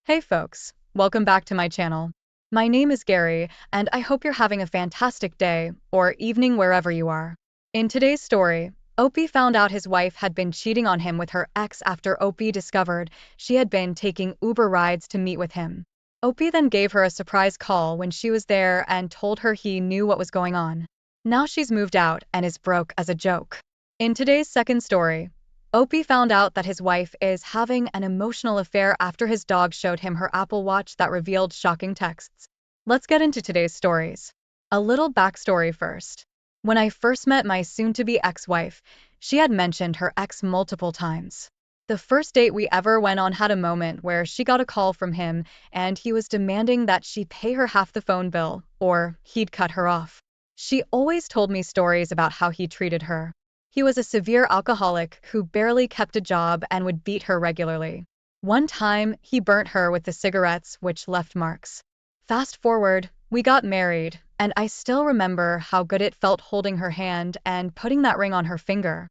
Hey folks, welcome back to my channel. My name is Gary, and I hope you're having a fantastic day or evening wherever you are. In today's story, Opie found out his wife had been cheating on him with her ex after Opie discovered she had been taking Uber rides to meet with him. Opie then gave her a surprise call when she was there and told her he knew what was going on. Now she's moved out and is broke as a joke. In today's second story, Opie found out that his wife is having an emotional affair after his dog showed him her Apple Watch that revealed shocking texts. Let's get into today's stories. A little backstory first. When I first met my soon-to-be ex-wife, she had mentioned her ex multiple times. The first date we ever went on had a moment where she got a call from him and he was demanding that she pay her half the phone bill or he'd cut her off. She always told me stories about how he treated her. He was a severe alcoholic who barely kept a job and would beat her regularly. One time, he burnt her with the cigarettes, which left marks. Fast forward, we got married, and I still remember how good it felt holding her hand and putting that ring on her finger.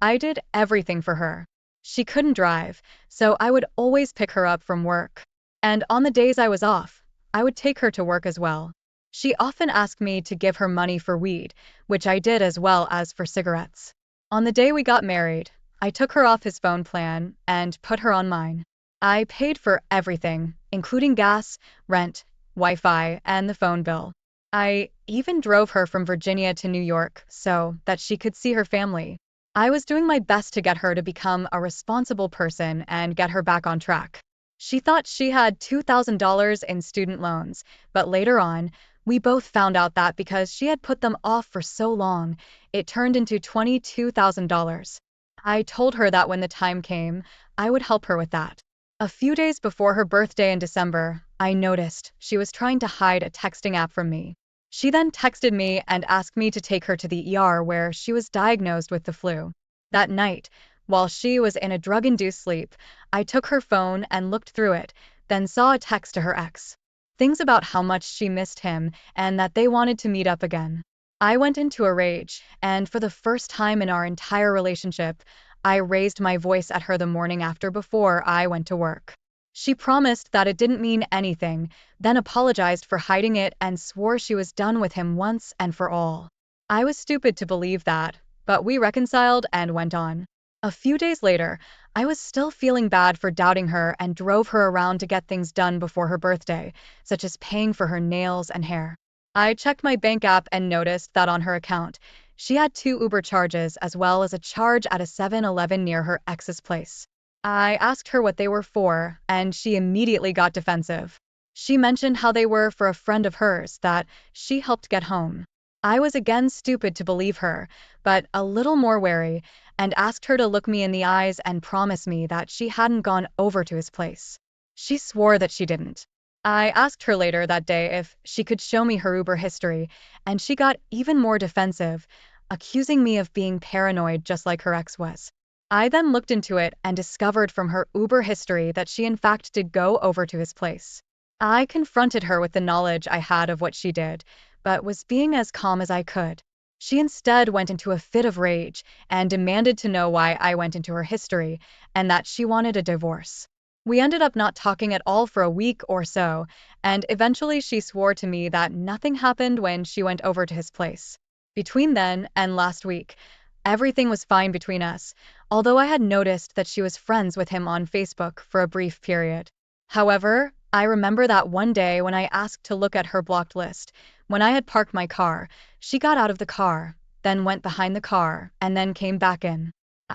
I did everything for her. She couldn't drive, so I would always pick her up from work. And on the days I was off, I would take her to work as well. She often asked me to give her money for weed, which I did as well as for cigarettes. On the day we got married, I took her off his phone plan and put her on mine. I paid for everything, including gas, rent, Wi-Fi, and the phone bill. I even drove her from Virginia to New York so that she could see her family. I was doing my best to get her to become a responsible person and get her back on track. She thought she had $2,000 in student loans, but later on, we both found out that because she had put them off for so long, it turned into $22,000. I told her that when the time came, I would help her with that. A few days before her birthday in December, I noticed she was trying to hide a texting app from me. She then texted me and asked me to take her to the ER where she was diagnosed with the flu. That night, while she was in a drug-induced sleep, I took her phone and looked through it, then saw a text to her ex. Things about how much she missed him and that they wanted to meet up again. I went into a rage, and for the first time in our entire relationship, I raised my voice at her the morning after before I went to work. She promised that it didn't mean anything, then apologized for hiding it and swore she was done with him once and for all. I was stupid to believe that, but we reconciled and went on. A few days later, I was still feeling bad for doubting her and drove her around to get things done before her birthday, such as paying for her nails and hair. I checked my bank app and noticed that on her account, she had 2 Uber charges as well as a charge at a 7-Eleven near her ex's place. I asked her what they were for, and she immediately got defensive. She mentioned how they were for a friend of hers that she helped get home. I was again stupid to believe her, but a little more wary, and asked her to look me in the eyes and promise me that she hadn't gone over to his place. She swore that she didn't. I asked her later that day if she could show me her Uber history, and she got even more defensive, accusing me of being paranoid just like her ex was. I then looked into it and discovered from her Uber history that she in fact did go over to his place. I confronted her with the knowledge I had of what she did, but was being as calm as I could. She instead went into a fit of rage and demanded to know why I went into her history and that she wanted a divorce. We ended up not talking at all for a week or so, and eventually she swore to me that nothing happened when she went over to his place. Between then and last week, everything was fine between us, although I had noticed that she was friends with him on Facebook for a brief period. However, I remember that one day when I asked to look at her blocked list, when I had parked my car, she got out of the car, then went behind the car, and then came back in.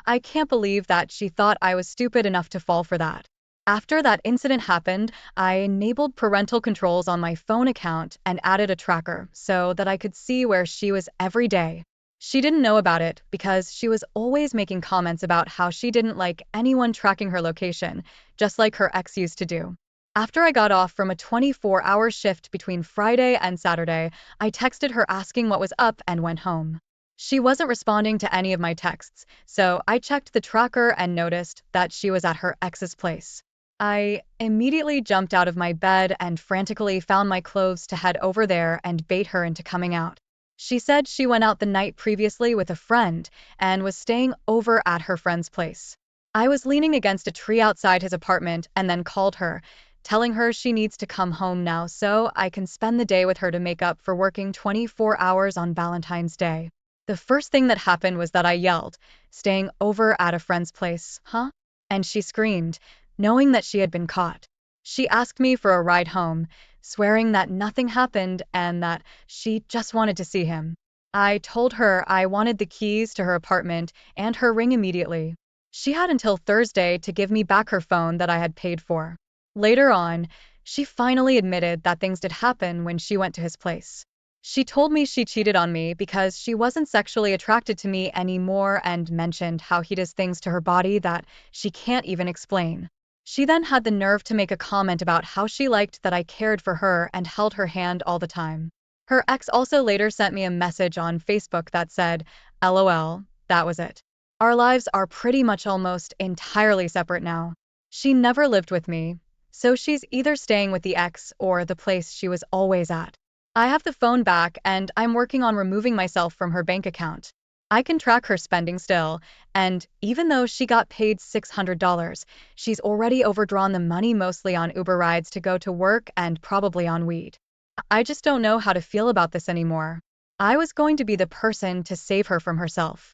I can't believe that she thought I was stupid enough to fall for that. After that incident happened, I enabled parental controls on my phone account and added a tracker so that I could see where she was every day. She didn't know about it because she was always making comments about how she didn't like anyone tracking her location, just like her ex used to do. After I got off from a 24-hour shift between Friday and Saturday, I texted her asking what was up and went home. She wasn't responding to any of my texts, so I checked the tracker and noticed that she was at her ex's place. I immediately jumped out of my bed and frantically found my clothes to head over there and bait her into coming out. She said she went out the night previously with a friend and was staying over at her friend's place. I was leaning against a tree outside his apartment and then called her, telling her she needs to come home now so I can spend the day with her to make up for working 24 hours on Valentine's Day. The first thing that happened was that I yelled, "Staying over at a friend's place, huh?" And she screamed, knowing that she had been caught. She asked me for a ride home, swearing that nothing happened and that she just wanted to see him. I told her I wanted the keys to her apartment and her ring immediately. She had until Thursday to give me back her phone that I had paid for. Later on, she finally admitted that things did happen when she went to his place. She told me she cheated on me because she wasn't sexually attracted to me anymore and mentioned how he does things to her body that she can't even explain. She then had the nerve to make a comment about how she liked that I cared for her and held her hand all the time. Her ex also later sent me a message on Facebook that said, "LOL, that was it. Our lives are pretty much almost entirely separate now." She never lived with me, so she's either staying with the ex or the place she was always at. I have the phone back and I'm working on removing myself from her bank account. I can track her spending still, and even though she got paid $600, she's already overdrawn the money mostly on Uber rides to go to work and probably on weed. I just don't know how to feel about this anymore. I was going to be the person to save her from herself.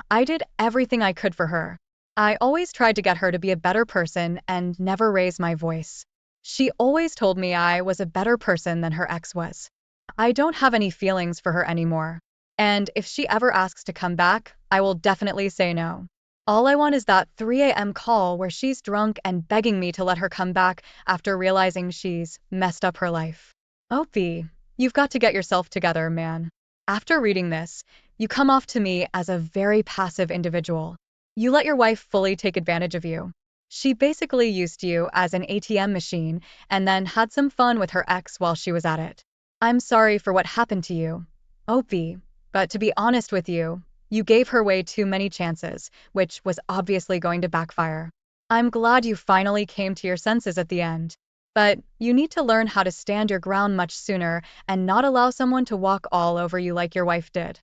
I did everything I could for her. I always tried to get her to be a better person and never raise my voice. She always told me I was a better person than her ex was. I don't have any feelings for her anymore. And if she ever asks to come back, I will definitely say no. All I want is that 3 a.m. call where she's drunk and begging me to let her come back after realizing she's messed up her life. Opie, you've got to get yourself together, man. After reading this, you come off to me as a very passive individual. You let your wife fully take advantage of you. She basically used you as an ATM machine and then had some fun with her ex while she was at it. I'm sorry for what happened to you, Opie, but to be honest with you, you gave her way too many chances, which was obviously going to backfire. I'm glad you finally came to your senses at the end. But you need to learn how to stand your ground much sooner and not allow someone to walk all over you like your wife did.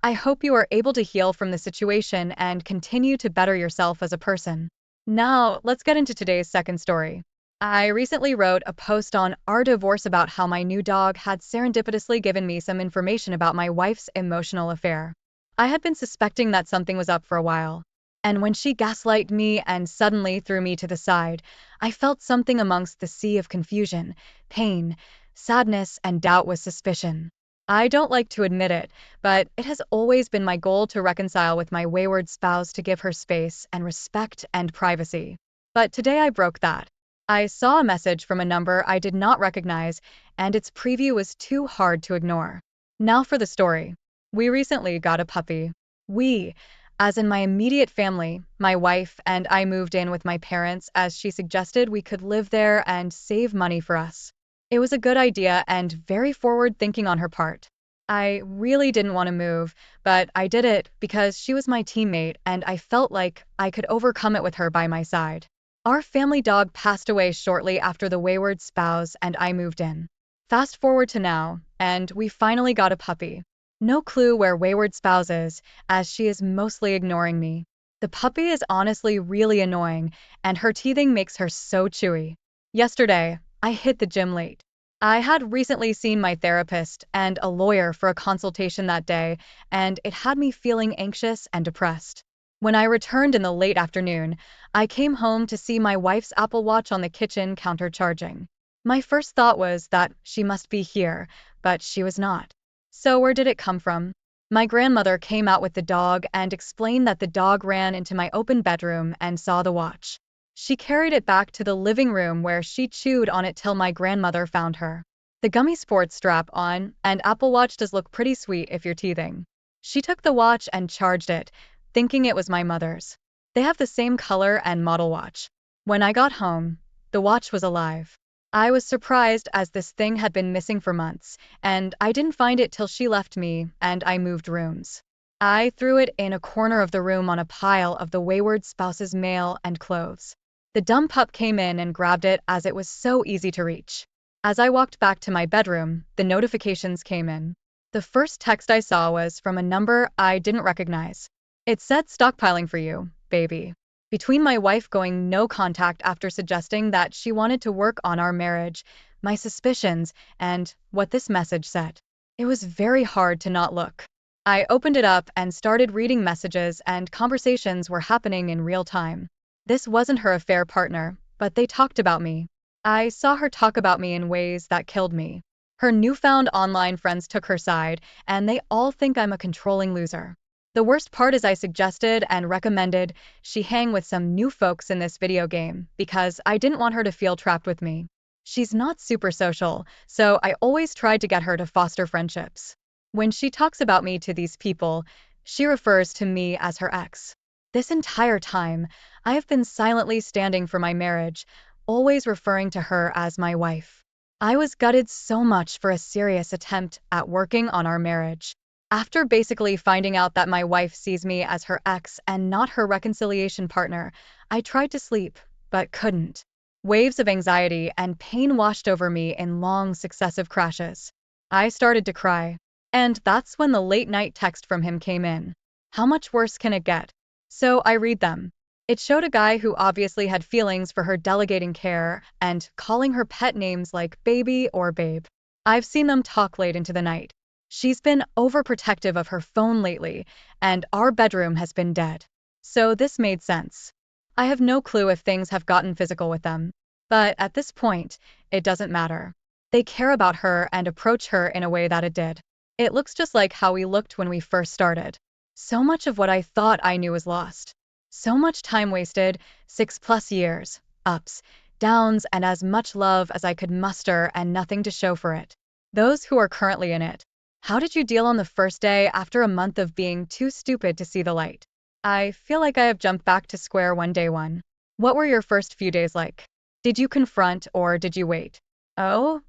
I hope you are able to heal from the situation and continue to better yourself as a person. Now, let's get into today's second story. I recently wrote a post on our divorce about how my new dog had serendipitously given me some information about my wife's emotional affair. I had been suspecting that something was up for a while. And when she gaslighted me and suddenly threw me to the side, I felt something amongst the sea of confusion, pain, sadness, and doubt with suspicion. I don't like to admit it, but it has always been my goal to reconcile with my wayward spouse to give her space and respect and privacy. But today I broke that. I saw a message from a number I did not recognize, and its preview was too hard to ignore. Now for the story. We recently got a puppy. We, as in my immediate family, my wife and I moved in with my parents as she suggested we could live there and save money for us. It was a good idea and very forward thinking on her part. I really didn't want to move, but I did it because she was my teammate and I felt like I could overcome it with her by my side. Our family dog passed away shortly after the wayward spouse and I moved in. Fast forward to now, and we finally got a puppy. No clue where wayward spouse is, as she is mostly ignoring me. The puppy is honestly really annoying, and her teething makes her so chewy. Yesterday, I hit the gym late. I had recently seen my therapist and a lawyer for a consultation that day, and it had me feeling anxious and depressed. When I returned in the late afternoon, I came home to see my wife's Apple Watch on the kitchen counter charging. My first thought was that she must be here, but she was not. So where did it come from? My grandmother came out with the dog and explained that the dog ran into my open bedroom and saw the watch. She carried it back to the living room where she chewed on it till my grandmother found her. The gummy sports strap on, and Apple Watch does look pretty sweet if you're teething. She took the watch and charged it, thinking it was my mother's. They have the same color and model watch. When I got home, the watch was alive. I was surprised as this thing had been missing for months, and I didn't find it till she left me and I moved rooms. I threw it in a corner of the room on a pile of the wayward spouse's mail and clothes. The dumb pup came in and grabbed it as it was so easy to reach. As I walked back to my bedroom, the notifications came in. The first text I saw was from a number I didn't recognize. It said stockpiling for you, baby. Between my wife going no contact after suggesting that she wanted to work on our marriage, my suspicions, and what this message said, it was very hard to not look. I opened it up and started reading messages, and conversations were happening in real time. This wasn't her affair partner, but they talked about me. I saw her talk about me in ways that killed me. Her newfound online friends took her side, and they all think I'm a controlling loser. The worst part is I suggested and recommended she hang with some new folks in this video game because I didn't want her to feel trapped with me. She's not super social, so I always tried to get her to foster friendships. When she talks about me to these people, she refers to me as her ex. This entire time, I have been silently standing for my marriage, always referring to her as my wife. I was gutted so much for a serious attempt at working on our marriage. After basically finding out that my wife sees me as her ex and not her reconciliation partner, I tried to sleep, but couldn't. Waves of anxiety and pain washed over me in long, successive crashes. I started to cry. And that's when the late-night text from him came in. How much worse can it get? So I read them. It showed a guy who obviously had feelings for her, delegating care and calling her pet names like baby or babe. I've seen them talk late into the night. She's been overprotective of her phone lately, and our bedroom has been dead. So this made sense. I have no clue if things have gotten physical with them. But at this point, it doesn't matter. They care about her and approach her in a way that it did. It looks just like how we looked when we first started. So much of what I thought I knew was lost. So much time wasted, 6+ years, ups, downs, and as much love as I could muster and nothing to show for it. Those who are currently in it. How did you deal on the first day after a month of being too stupid to see the light? I feel like I have jumped back to square one day one. What were your first few days like? Did you confront or did you wait? Oh,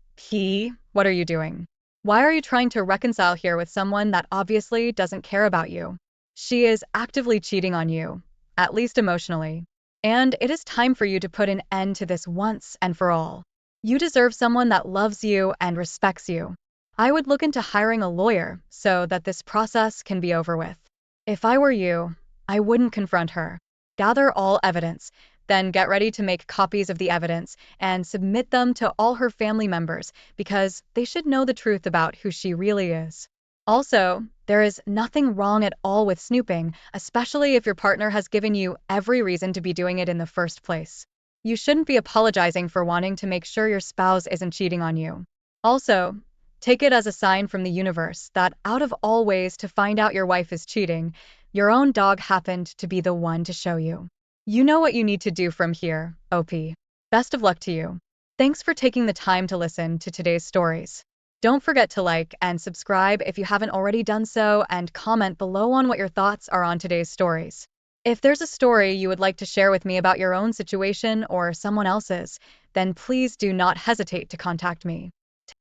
what are you doing? Why are you trying to reconcile here with someone that obviously doesn't care about you? She is actively cheating on you, at least emotionally. And it is time for you to put an end to this once and for all. You deserve someone that loves you and respects you. I would look into hiring a lawyer so that this process can be over with. If I were you, I wouldn't confront her. Gather all evidence, then get ready to make copies of the evidence and submit them to all her family members because they should know the truth about who she really is. Also, there is nothing wrong at all with snooping, especially if your partner has given you every reason to be doing it in the first place. You shouldn't be apologizing for wanting to make sure your spouse isn't cheating on you. Also, take it as a sign from the universe that out of all ways to find out your wife is cheating, your own dog happened to be the one to show you. You know what you need to do from here, OP. Best of luck to you. Thanks for taking the time to listen to today's stories. Don't forget to like and subscribe if you haven't already done so, and comment below on what your thoughts are on today's stories. If there's a story you would like to share with me about your own situation or someone else's, then please do not hesitate to contact me.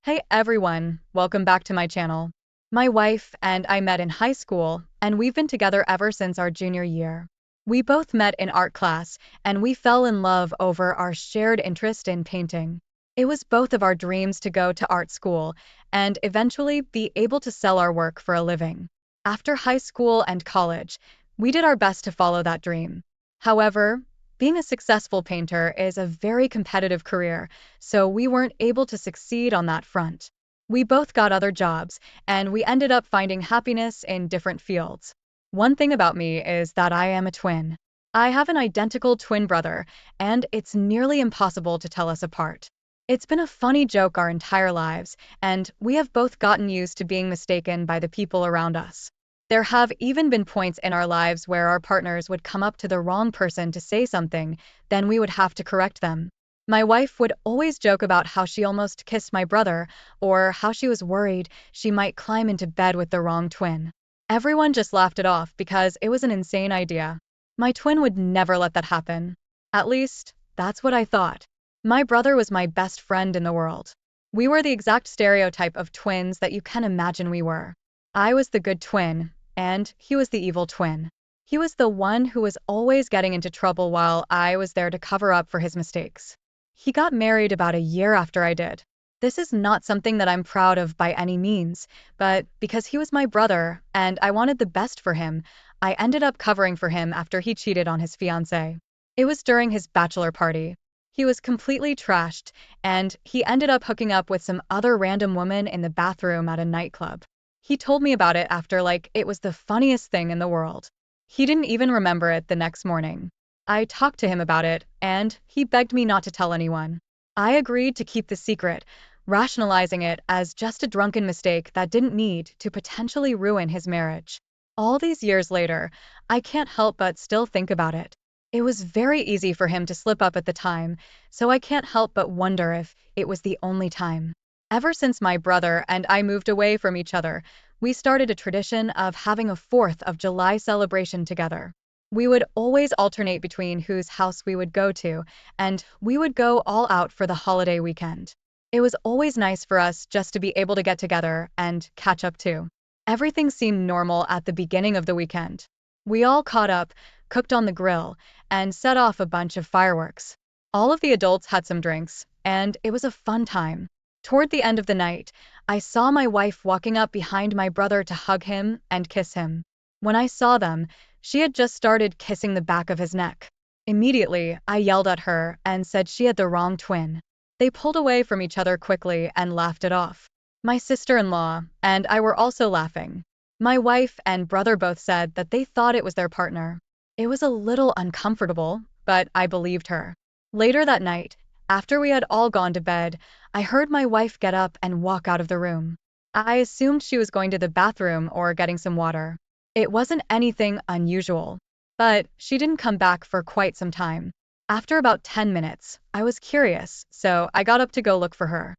Hey everyone, welcome back to my channel. My wife and I met in high school, and we've been together ever since our junior year. We both met in art class, and we fell in love over our shared interest in painting. It was both of our dreams to go to art school and eventually be able to sell our work for a living. After high school and college, we did our best to follow that dream. However, being a successful painter is a very competitive career, so we weren't able to succeed on that front. We both got other jobs, and we ended up finding happiness in different fields. One thing about me is that I am a twin. I have an identical twin brother, and it's nearly impossible to tell us apart. It's been a funny joke our entire lives, and we have both gotten used to being mistaken by the people around us. There have even been points in our lives where our partners would come up to the wrong person to say something, then we would have to correct them. My wife would always joke about how she almost kissed my brother, or how she was worried she might climb into bed with the wrong twin. Everyone just laughed it off because it was an insane idea. My twin would never let that happen. At least, that's what I thought. My brother was my best friend in the world. We were the exact stereotype of twins that you can imagine we were. I was the good twin, and he was the evil twin. He was the one who was always getting into trouble while I was there to cover up for his mistakes. He got married about a year after I did. This is not something that I'm proud of by any means, but because he was my brother and I wanted the best for him, I ended up covering for him after he cheated on his fiancée. It was during his bachelor party. He was completely trashed, and he ended up hooking up with some other random woman in the bathroom at a nightclub. He told me about it after like it was the funniest thing in the world. He didn't even remember it the next morning. I talked to him about it, and he begged me not to tell anyone. I agreed to keep the secret, rationalizing it as just a drunken mistake that didn't need to potentially ruin his marriage. All these years later, I can't help but still think about it. It was very easy for him to slip up at the time, so I can't help but wonder if it was the only time. Ever since my brother and I moved away from each other, we started a tradition of having a 4th of July celebration together. We would always alternate between whose house we would go to, and we would go all out for the holiday weekend. It was always nice for us just to be able to get together and catch up too. Everything seemed normal at the beginning of the weekend. We all caught up, cooked on the grill, and set off a bunch of fireworks. All of the adults had some drinks, and it was a fun time. Toward the end of the night, I saw my wife walking up behind my brother to hug him and kiss him. When I saw them, she had just started kissing the back of his neck. Immediately, I yelled at her and said she had the wrong twin. They pulled away from each other quickly and laughed it off. My sister-in-law and I were also laughing. My wife and brother both said that they thought it was their partner. It was a little uncomfortable, but I believed her. Later that night, after we had all gone to bed, I heard my wife get up and walk out of the room. I assumed she was going to the bathroom or getting some water. It wasn't anything unusual, but she didn't come back for quite some time. After about 10 minutes, I was curious, so I got up to go look for her.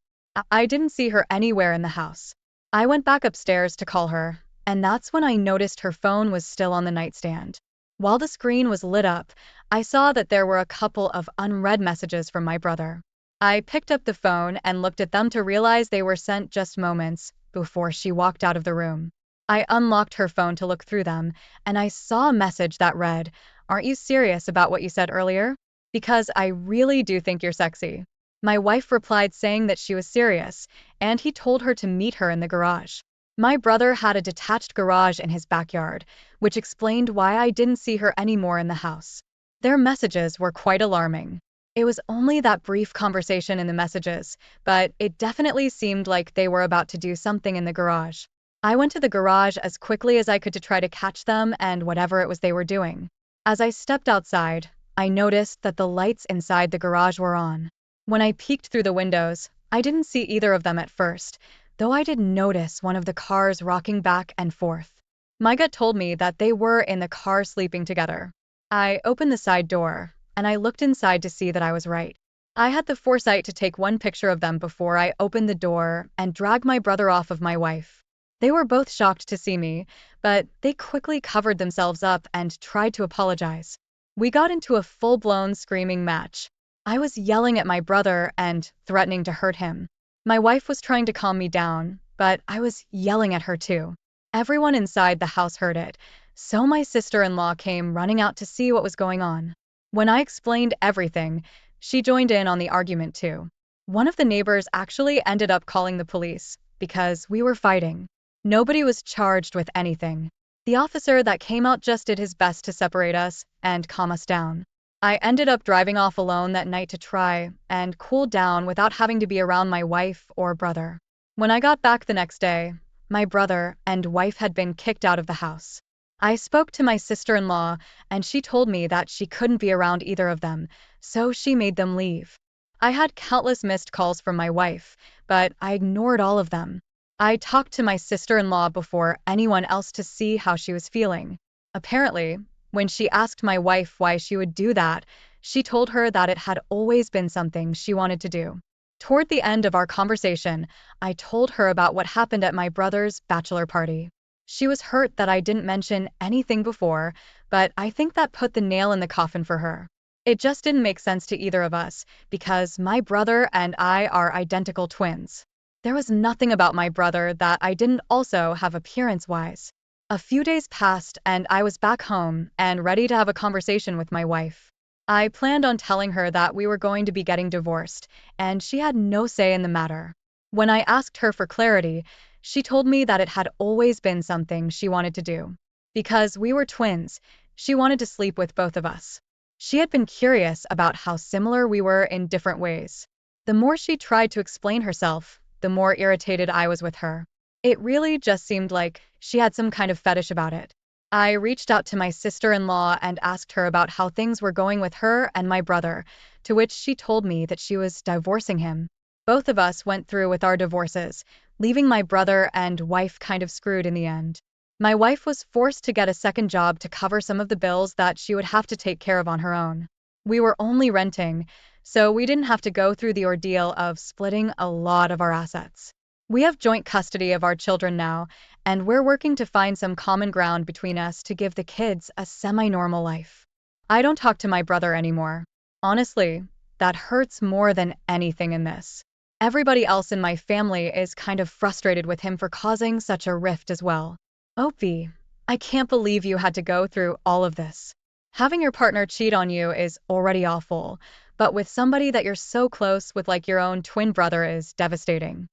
I didn't see her anywhere in the house. I went back upstairs to call her, and that's when I noticed her phone was still on the nightstand. While the screen was lit up, I saw that there were a couple of unread messages from my brother. I picked up the phone and looked at them to realize they were sent just moments before she walked out of the room. I unlocked her phone to look through them, and I saw a message that read, "Aren't you serious about what you said earlier? Because I really do think you're sexy." My wife replied saying that she was serious, and he told her to meet her in the garage. My brother had a detached garage in his backyard, which explained why I didn't see her anymore in the house. Their messages were quite alarming. It was only that brief conversation in the messages, but it definitely seemed like they were about to do something in the garage. I went to the garage as quickly as I could to try to catch them and whatever it was they were doing. As I stepped outside, I noticed that the lights inside the garage were on. When I peeked through the windows, I didn't see either of them at first, though I did notice one of the cars rocking back and forth. My gut told me that they were in the car sleeping together. I opened the side door, and I looked inside to see that I was right. I had the foresight to take one picture of them before I opened the door and drag my brother off of my wife. They were both shocked to see me, but they quickly covered themselves up and tried to apologize. We got into a full-blown screaming match. I was yelling at my brother and threatening to hurt him. My wife was trying to calm me down, but I was yelling at her too. Everyone inside the house heard it, so my sister-in-law came running out to see what was going on. When I explained everything, she joined in on the argument too. One of the neighbors actually ended up calling the police because we were fighting. Nobody was charged with anything. The officer that came out just did his best to separate us and calm us down. I ended up driving off alone that night to try and cool down without having to be around my wife or brother. When I got back the next day, my brother and wife had been kicked out of the house. I spoke to my sister-in-law, and she told me that she couldn't be around either of them, so she made them leave. I had countless missed calls from my wife, but I ignored all of them. I talked to my sister-in-law before anyone else to see how she was feeling. Apparently, when she asked my wife why she would do that, she told her that it had always been something she wanted to do. Toward the end of our conversation, I told her about what happened at my brother's bachelor party. She was hurt that I didn't mention anything before, but I think that put the nail in the coffin for her. It just didn't make sense to either of us, because my brother and I are identical twins. There was nothing about my brother that I didn't also have appearance-wise. A few days passed and I was back home and ready to have a conversation with my wife. I planned on telling her that we were going to be getting divorced, and she had no say in the matter. When I asked her for clarity, she told me that it had always been something she wanted to do. Because we were twins, she wanted to sleep with both of us. She had been curious about how similar we were in different ways. The more she tried to explain herself, the more irritated I was with her. It really just seemed like she had some kind of fetish about it. I reached out to my sister-in-law and asked her about how things were going with her and my brother, to which she told me that she was divorcing him. Both of us went through with our divorces, leaving my brother and wife kind of screwed in the end. My wife was forced to get a second job to cover some of the bills that she would have to take care of on her own. We were only renting, so we didn't have to go through the ordeal of splitting a lot of our assets. We have joint custody of our children now, and we're working to find some common ground between us to give the kids a semi-normal life. I don't talk to my brother anymore. Honestly, that hurts more than anything in this. Everybody else in my family is kind of frustrated with him for causing such a rift as well. Opie, I can't believe you had to go through all of this. Having your partner cheat on you is already awful, but with somebody that you're so close with like your own twin brother is devastating.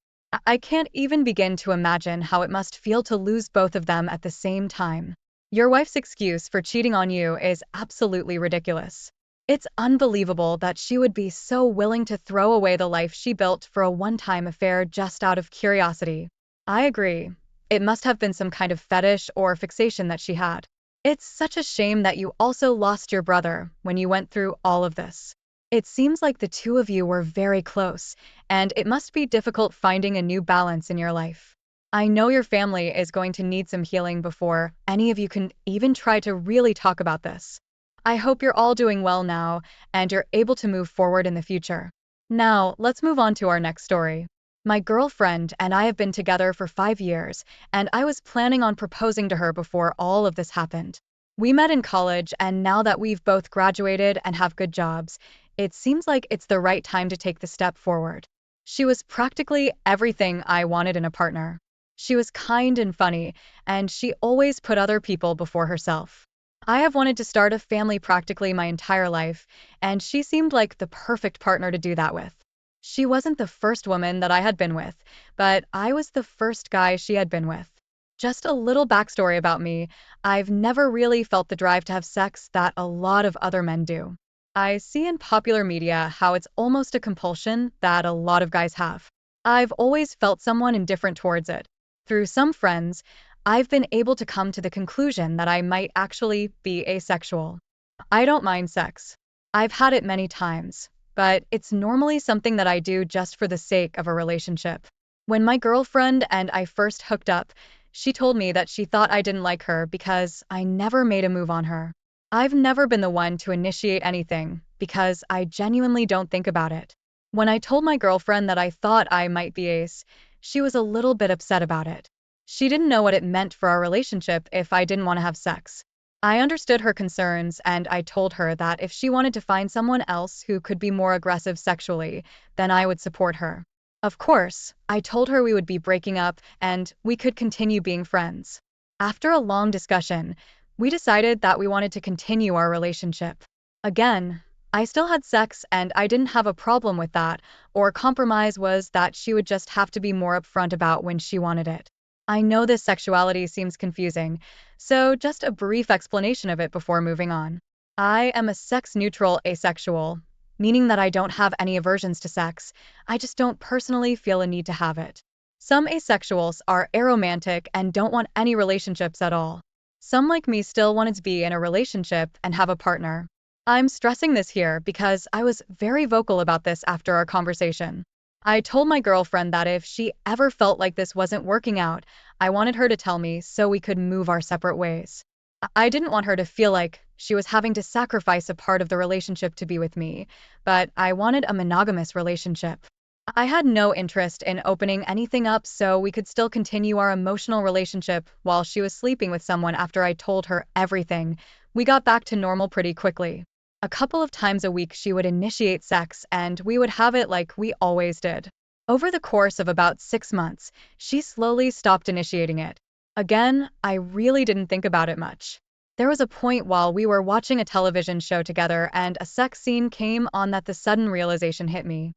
I can't even begin to imagine how it must feel to lose both of them at the same time. Your wife's excuse for cheating on you is absolutely ridiculous. It's unbelievable that she would be so willing to throw away the life she built for a one-time affair just out of curiosity. I agree. It must have been some kind of fetish or fixation that she had. It's such a shame that you also lost your brother when you went through all of this. It seems like the two of you were very close, and it must be difficult finding a new balance in your life. I know your family is going to need some healing before any of you can even try to really talk about this. I hope you're all doing well now and you're able to move forward in the future. Now, let's move on to our next story. My girlfriend and I have been together for 5 years, and I was planning on proposing to her before all of this happened. We met in college, and now that we've both graduated and have good jobs, it seems like it's the right time to take the step forward. She was practically everything I wanted in a partner. She was kind and funny, and she always put other people before herself. I have wanted to start a family practically my entire life, and she seemed like the perfect partner to do that with. She wasn't the first woman that I had been with, but I was the first guy she had been with. Just a little backstory about me, I've never really felt the drive to have sex that a lot of other men do. I see in popular media how it's almost a compulsion that a lot of guys have. I've always felt someone indifferent towards it. Through some friends, I've been able to come to the conclusion that I might actually be asexual. I don't mind sex. I've had it many times, but it's normally something that I do just for the sake of a relationship. When my girlfriend and I first hooked up, she told me that she thought I didn't like her because I never made a move on her. I've never been the one to initiate anything because I genuinely don't think about it. When I told my girlfriend that I thought I might be ace, she was a little bit upset about it. She didn't know what it meant for our relationship if I didn't want to have sex. I understood her concerns, and I told her that if she wanted to find someone else who could be more aggressive sexually, then I would support her. Of course, I told her we would be breaking up and we could continue being friends. After a long discussion, we decided that we wanted to continue our relationship. Again, I still had sex and I didn't have a problem with that, or compromise was that she would just have to be more upfront about when she wanted it. I know this sexuality seems confusing, so just a brief explanation of it before moving on. I am a sex-neutral asexual, meaning that I don't have any aversions to sex, I just don't personally feel a need to have it. Some asexuals are aromantic and don't want any relationships at all. Some like me still wanted to be in a relationship and have a partner. I'm stressing this here because I was very vocal about this after our conversation. I told my girlfriend that if she ever felt like this wasn't working out, I wanted her to tell me so we could move our separate ways. I didn't want her to feel like she was having to sacrifice a part of the relationship to be with me, but I wanted a monogamous relationship. I had no interest in opening anything up so we could still continue our emotional relationship while she was sleeping with someone after I told her everything. We got back to normal pretty quickly. A couple of times a week she would initiate sex and we would have it like we always did. Over the course of about 6 months, she slowly stopped initiating it. Again, I really didn't think about it much. There was a point while we were watching a television show together and a sex scene came on that the sudden realization hit me.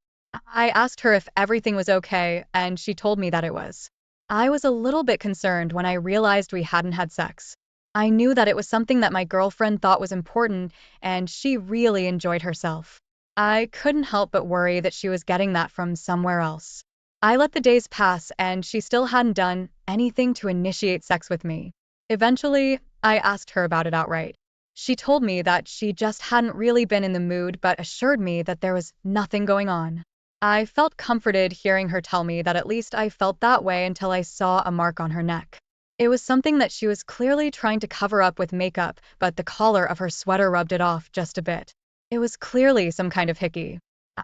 I asked her if everything was okay, and she told me that it was. I was a little bit concerned when I realized we hadn't had sex. I knew that it was something that my girlfriend thought was important, and she really enjoyed herself. I couldn't help but worry that she was getting that from somewhere else. I let the days pass, and she still hadn't done anything to initiate sex with me. Eventually, I asked her about it outright. She told me that she just hadn't really been in the mood, but assured me that there was nothing going on. I felt comforted hearing her tell me that at least I felt that way until I saw a mark on her neck. It was something that she was clearly trying to cover up with makeup, but the collar of her sweater rubbed it off just a bit. It was clearly some kind of hickey.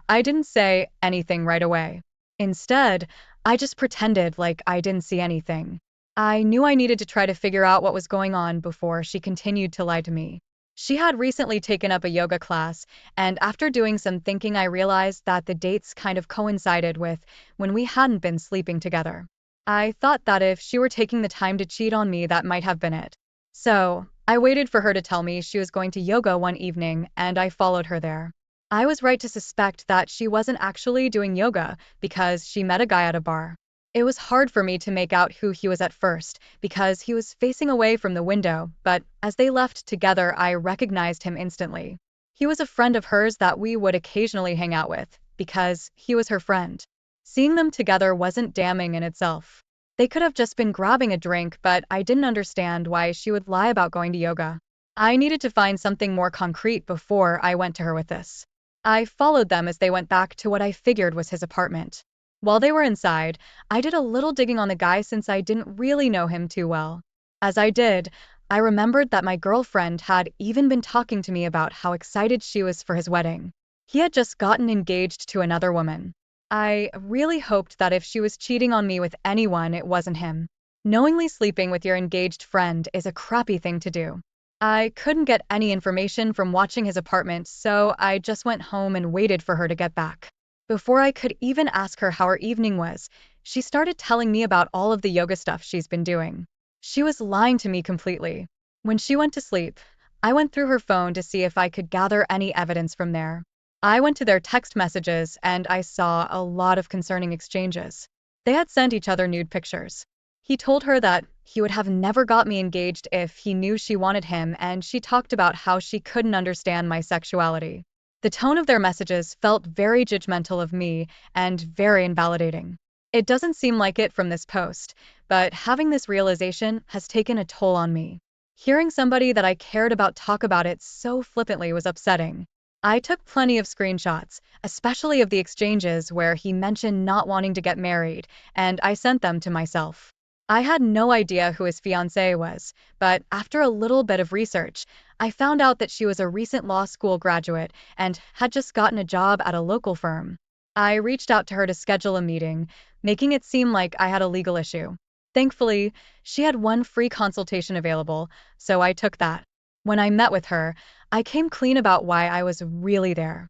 I didn't say anything right away. Instead, I just pretended like I didn't see anything. I knew I needed to try to figure out what was going on before she continued to lie to me. She had recently taken up a yoga class, and after doing some thinking, I realized that the dates kind of coincided with when we hadn't been sleeping together. I thought that if she were taking the time to cheat on me, that might have been it. So, I waited for her to tell me she was going to yoga one evening, and I followed her there. I was right to suspect that she wasn't actually doing yoga because she met a guy at a bar. It was hard for me to make out who he was at first because he was facing away from the window, but as they left together, I recognized him instantly. He was a friend of hers that we would occasionally hang out with because he was her friend. Seeing them together wasn't damning in itself. They could have just been grabbing a drink, but I didn't understand why she would lie about going to yoga. I needed to find something more concrete before I went to her with this. I followed them as they went back to what I figured was his apartment. While they were inside, I did a little digging on the guy since I didn't really know him too well. As I did, I remembered that my girlfriend had even been talking to me about how excited she was for his wedding. He had just gotten engaged to another woman. I really hoped that if she was cheating on me with anyone, it wasn't him. Knowingly sleeping with your engaged friend is a crappy thing to do. I couldn't get any information from watching his apartment, so I just went home and waited for her to get back. Before I could even ask her how her evening was, she started telling me about all of the yoga stuff she's been doing. She was lying to me completely. When she went to sleep, I went through her phone to see if I could gather any evidence from there. I went to their text messages and I saw a lot of concerning exchanges. They had sent each other nude pictures. He told her that he would have never got me engaged if he knew she wanted him, and she talked about how she couldn't understand my sexuality. The tone of their messages felt very judgmental of me and very invalidating. It doesn't seem like it from this post, but having this realization has taken a toll on me. Hearing somebody that I cared about talk about it so flippantly was upsetting. I took plenty of screenshots, especially of the exchanges where he mentioned not wanting to get married, and I sent them to myself. I had no idea who his fiancée was, but after a little bit of research, I found out that she was a recent law school graduate and had just gotten a job at a local firm. I reached out to her to schedule a meeting, making it seem like I had a legal issue. Thankfully, she had one free consultation available, so I took that. When I met with her, I came clean about why I was really there.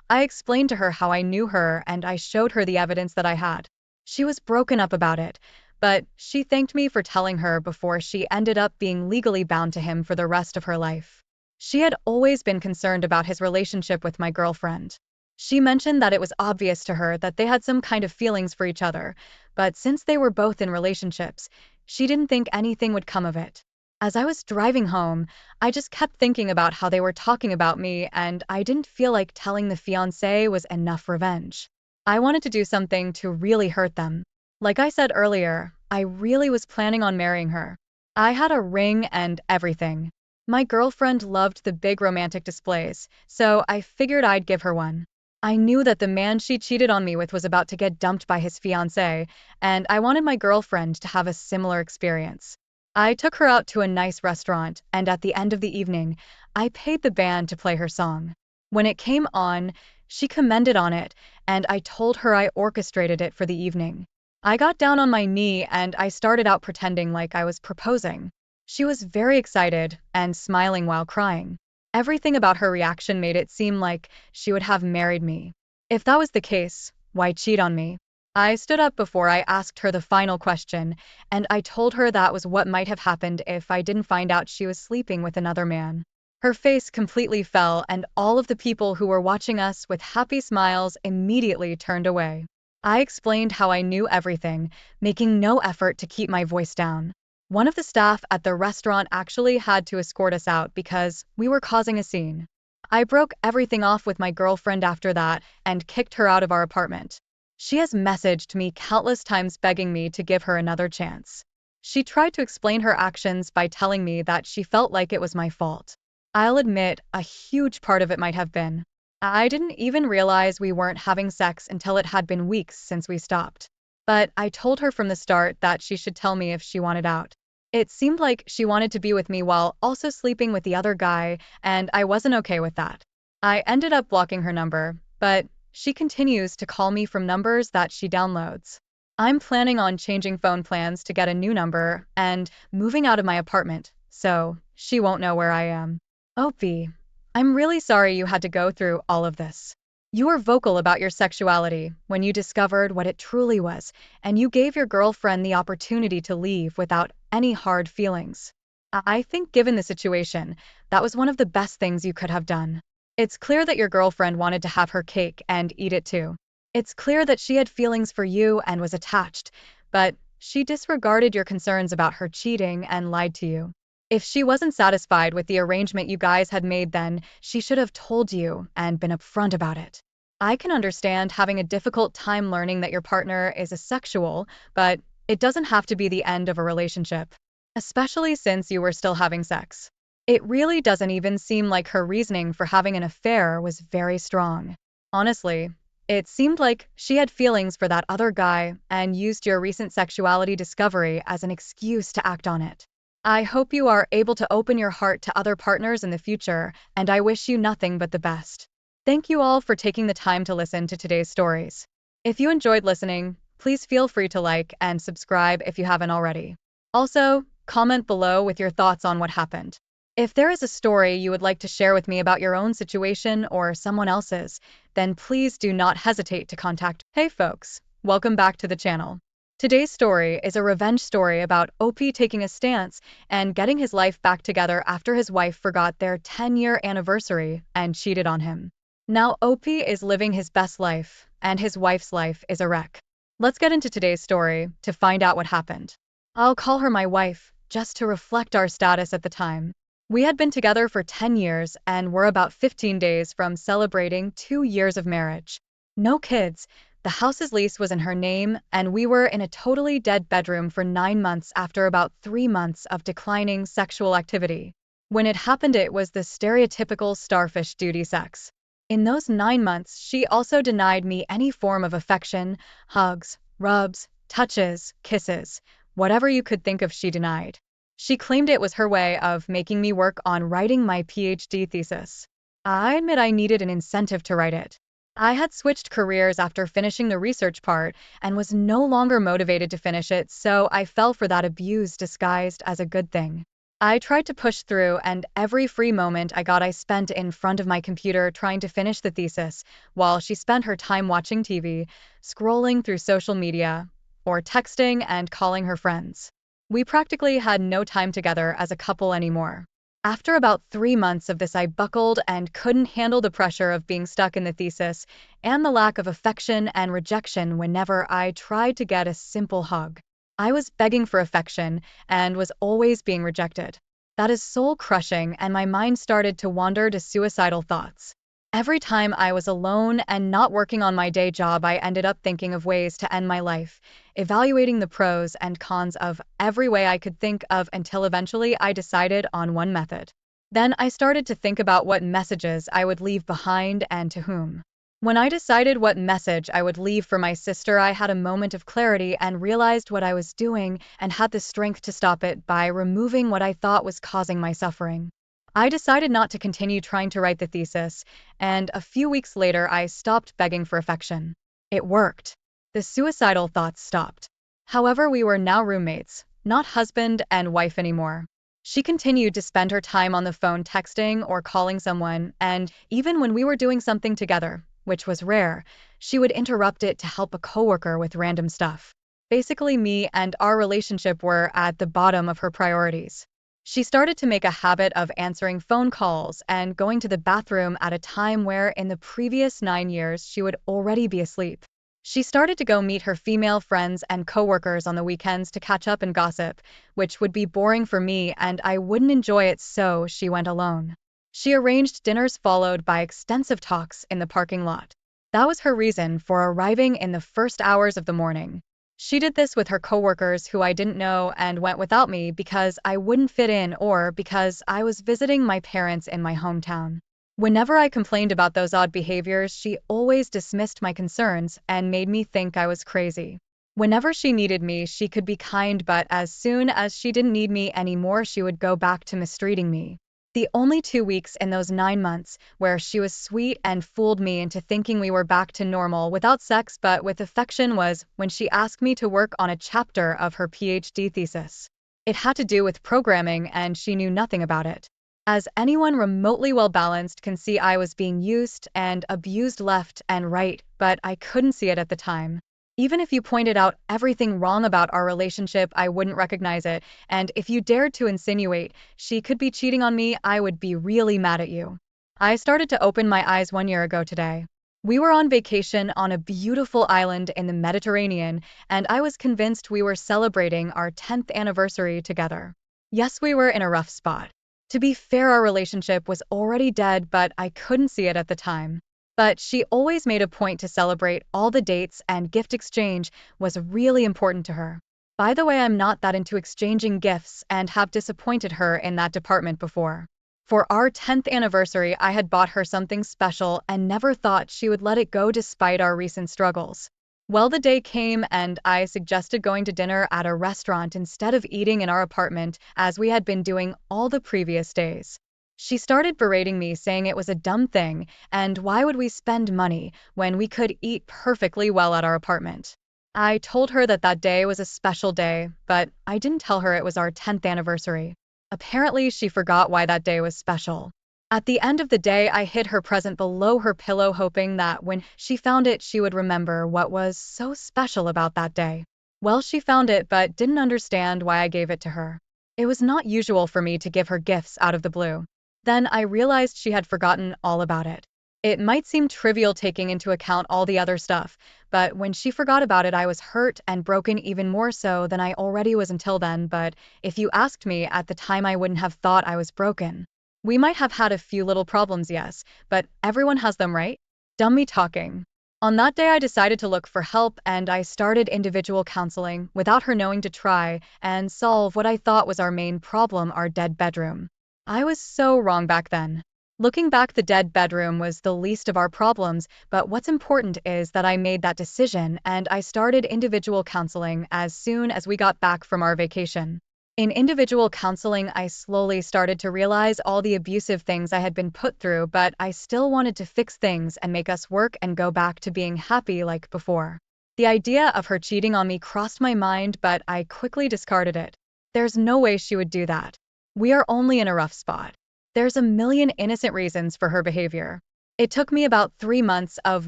I explained to her how I knew her and I showed her the evidence that I had. She was broken up about it, but she thanked me for telling her before she ended up being legally bound to him for the rest of her life. She had always been concerned about his relationship with my girlfriend. She mentioned that it was obvious to her that they had some kind of feelings for each other, but since they were both in relationships, she didn't think anything would come of it. As I was driving home, I just kept thinking about how they were talking about me, and I didn't feel like telling the fiancé was enough revenge. I wanted to do something to really hurt them. Like I said earlier, I really was planning on marrying her. I had a ring and everything. My girlfriend loved the big romantic displays, so I figured I'd give her one. I knew that the man she cheated on me with was about to get dumped by his fiancé, and I wanted my girlfriend to have a similar experience. I took her out to a nice restaurant, and at the end of the evening, I paid the band to play her song. When it came on, she commented on it, and I told her I orchestrated it for the evening. I got down on my knee and I started out pretending like I was proposing. She was very excited and smiling while crying. Everything about her reaction made it seem like she would have married me. If that was the case, why cheat on me? I stood up before I asked her the final question, and I told her that was what might have happened if I didn't find out she was sleeping with another man. Her face completely fell, and all of the people who were watching us with happy smiles immediately turned away. I explained how I knew everything, making no effort to keep my voice down. One of the staff at the restaurant actually had to escort us out because we were causing a scene. I broke everything off with my girlfriend after that and kicked her out of our apartment. She has messaged me countless times begging me to give her another chance. She tried to explain her actions by telling me that she felt like it was my fault. I'll admit, a huge part of it might have been. I didn't even realize we weren't having sex until it had been weeks since we stopped. But I told her from the start that she should tell me if she wanted out. It seemed like she wanted to be with me while also sleeping with the other guy, and I wasn't okay with that. I ended up blocking her number, but she continues to call me from numbers that she downloads. I'm planning on changing phone plans to get a new number and moving out of my apartment, so she won't know where I am. Opie, I'm really sorry you had to go through all of this. You were vocal about your sexuality when you discovered what it truly was, and you gave your girlfriend the opportunity to leave without any hard feelings. I think given the situation, that was one of the best things you could have done. It's clear that your girlfriend wanted to have her cake and eat it too. It's clear that she had feelings for you and was attached, but she disregarded your concerns about her cheating and lied to you. If she wasn't satisfied with the arrangement you guys had made, then she should have told you and been upfront about it. I can understand having a difficult time learning that your partner is asexual, but it doesn't have to be the end of a relationship, especially since you were still having sex. It really doesn't even seem like her reasoning for having an affair was very strong. Honestly, it seemed like she had feelings for that other guy and used your recent sexuality discovery as an excuse to act on it. I hope you are able to open your heart to other partners in the future, and I wish you nothing but the best. Thank you all for taking the time to listen to today's stories. If you enjoyed listening, please feel free to like and subscribe if you haven't already. Also, comment below with your thoughts on what happened. If there is a story you would like to share with me about your own situation or someone else's, then please do not hesitate to contact. Hey folks, welcome back to the channel. Today's story is a revenge story about Opie taking a stance and getting his life back together after his wife forgot their 10-year anniversary and cheated on him. Now Opie is living his best life, and his wife's life is a wreck. Let's get into today's story to find out what happened. I'll call her my wife, just to reflect our status at the time. We had been together for 10 years and were about 15 days from celebrating 2 years of marriage. No kids. The house's lease was in her name, and we were in a totally dead bedroom for 9 months after about 3 months of declining sexual activity. When it happened, it was the stereotypical starfish duty sex. In those 9 months, she also denied me any form of affection, hugs, rubs, touches, kisses, whatever you could think of, she denied. She claimed it was her way of making me work on writing my PhD thesis. I admit I needed an incentive to write it. I had switched careers after finishing the research part and was no longer motivated to finish it, so I fell for that abuse disguised as a good thing. I tried to push through, and every free moment I got I spent in front of my computer trying to finish the thesis, while she spent her time watching TV, scrolling through social media, or texting and calling her friends. We practically had no time together as a couple anymore. After about 3 months of this, I buckled and couldn't handle the pressure of being stuck in the thesis and the lack of affection and rejection whenever I tried to get a simple hug. I was begging for affection and was always being rejected. That is soul-crushing, and my mind started to wander to suicidal thoughts. Every time I was alone and not working on my day job, I ended up thinking of ways to end my life, evaluating the pros and cons of every way I could think of until eventually I decided on one method. Then I started to think about what messages I would leave behind and to whom. When I decided what message I would leave for my sister, I had a moment of clarity and realized what I was doing and had the strength to stop it by removing what I thought was causing my suffering. I decided not to continue trying to write the thesis, and a few weeks later I stopped begging for affection. It worked. The suicidal thoughts stopped. However, we were now roommates, not husband and wife anymore. She continued to spend her time on the phone texting or calling someone, and even when we were doing something together, which was rare, she would interrupt it to help a coworker with random stuff. Basically, me and our relationship were at the bottom of her priorities. She started to make a habit of answering phone calls and going to the bathroom at a time where in the previous 9 years she would already be asleep. She started to go meet her female friends and coworkers on the weekends to catch up and gossip, which would be boring for me and I wouldn't enjoy it, so she went alone. She arranged dinners followed by extensive talks in the parking lot. That was her reason for arriving in the first hours of the morning. She did this with her coworkers who I didn't know and went without me because I wouldn't fit in or because I was visiting my parents in my hometown. Whenever I complained about those odd behaviors, she always dismissed my concerns and made me think I was crazy. Whenever she needed me, she could be kind, but as soon as she didn't need me anymore, she would go back to mistreating me. The only 2 weeks in those 9 months where she was sweet and fooled me into thinking we were back to normal without sex but with affection was when she asked me to work on a chapter of her PhD thesis. It had to do with programming and she knew nothing about it. As anyone remotely well-balanced can see, I was being used and abused left and right, but I couldn't see it at the time. Even if you pointed out everything wrong about our relationship, I wouldn't recognize it, and if you dared to insinuate she could be cheating on me, I would be really mad at you. I started to open my eyes 1 year ago today. We were on vacation on a beautiful island in the Mediterranean, and I was convinced we were celebrating our 10th anniversary together. Yes, we were in a rough spot. To be fair, our relationship was already dead, but I couldn't see it at the time. But she always made a point to celebrate all the dates, and gift exchange was really important to her. By the way, I'm not that into exchanging gifts and have disappointed her in that department before. For our 10th anniversary, I had bought her something special and never thought she would let it go despite our recent struggles. Well, the day came and I suggested going to dinner at a restaurant instead of eating in our apartment as we had been doing all the previous days. She started berating me, saying it was a dumb thing, and why would we spend money when we could eat perfectly well at our apartment? I told her that that day was a special day, but I didn't tell her it was our 10th anniversary. Apparently, she forgot why that day was special. At the end of the day, I hid her present below her pillow, hoping that when she found it, she would remember what was so special about that day. Well, she found it, but didn't understand why I gave it to her. It was not usual for me to give her gifts out of the blue. Then I realized she had forgotten all about it. It might seem trivial taking into account all the other stuff, but when she forgot about it, I was hurt and broken, even more so than I already was until then. But if you asked me at the time, I wouldn't have thought I was broken. We might have had a few little problems, yes, but everyone has them, right? Dumb me talking. On that day, I decided to look for help and I started individual counseling without her knowing, to try and solve what I thought was our main problem, our dead bedroom. I was so wrong back then. Looking back, the dead bedroom was the least of our problems, but what's important is that I made that decision and I started individual counseling as soon as we got back from our vacation. In individual counseling, I slowly started to realize all the abusive things I had been put through, but I still wanted to fix things and make us work and go back to being happy like before. The idea of her cheating on me crossed my mind, but I quickly discarded it. There's no way she would do that. We are only in a rough spot. There's a million innocent reasons for her behavior. It took me about 3 months of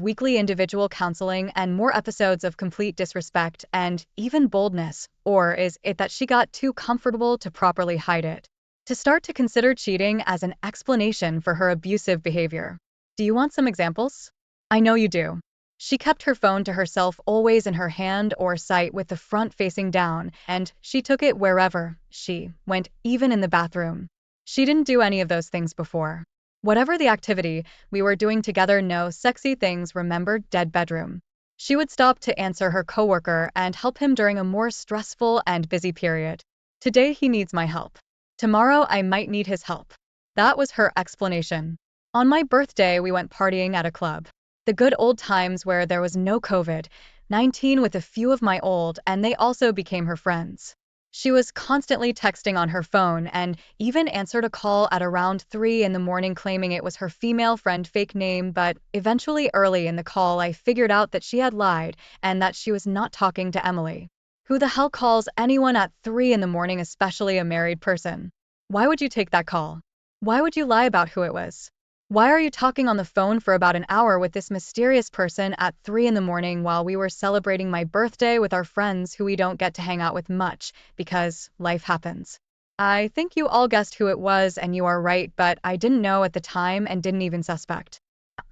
weekly individual counseling and more episodes of complete disrespect and even boldness, or is it that she got too comfortable to properly hide it, to start to consider cheating as an explanation for her abusive behavior? Do you want some examples? I know you do. She kept her phone to herself, always in her hand or sight with the front facing down, and she took it wherever she went, even in the bathroom. She didn't do any of those things before. Whatever the activity we were doing together, no sexy things, remember, dead bedroom. She would stop to answer her coworker and help him during a more stressful and busy period. Today he needs my help. Tomorrow I might need his help. That was her explanation. On my birthday, we went partying at a club. The good old times where there was no COVID-19, with a few of my old, and they also became her friends. She was constantly texting on her phone and even answered a call at around 3 in the morning claiming it was her female friend, fake name, but eventually early in the call I figured out that she had lied and that she was not talking to Emily. Who the hell calls anyone at 3 in the morning, especially a married person? Why would you take that call? Why would you lie about who it was? Why are you talking on the phone for about an hour with this mysterious person at 3 in the morning while we were celebrating my birthday with our friends who we don't get to hang out with much because life happens? I think you all guessed who it was, and you are right, but I didn't know at the time and didn't even suspect.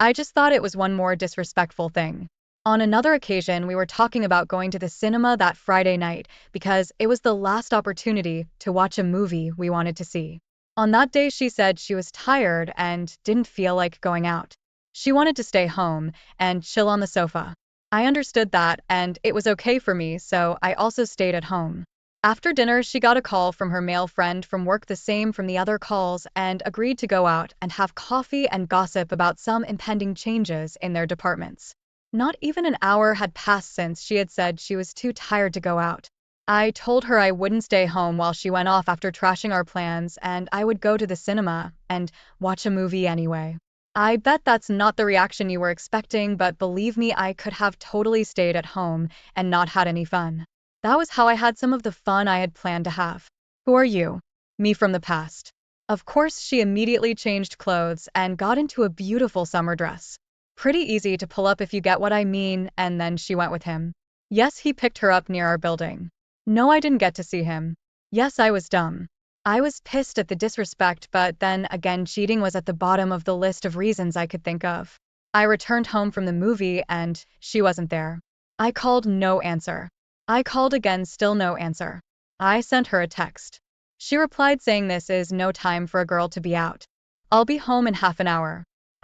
I just thought it was one more disrespectful thing. On another occasion, we were talking about going to the cinema that Friday night because it was the last opportunity to watch a movie we wanted to see. On that day, she said she was tired and didn't feel like going out. She wanted to stay home and chill on the sofa. I understood that, and it was okay for me, so I also stayed at home. After dinner, she got a call from her male friend from work, the same from the other calls, and agreed to go out and have coffee and gossip about some impending changes in their departments. Not even an hour had passed since she had said she was too tired to go out. I told her I wouldn't stay home while she went off after trashing our plans, and I would go to the cinema and watch a movie anyway. I bet that's not the reaction you were expecting, but believe me, I could have totally stayed at home and not had any fun. That was how I had some of the fun I had planned to have. Who are you? Me from the past. Of course, she immediately changed clothes and got into a beautiful summer dress. Pretty easy to pull up if you get what I mean, and then she went with him. Yes, he picked her up near our building. No, I didn't get to see him. Yes, I was dumb. I was pissed at the disrespect, but then again, cheating was at the bottom of the list of reasons I could think of. I returned home from the movie and she wasn't there. I called, no answer. I called again, still no answer. I sent her a text. She replied saying this is no time for a girl to be out. I'll be home in half an hour.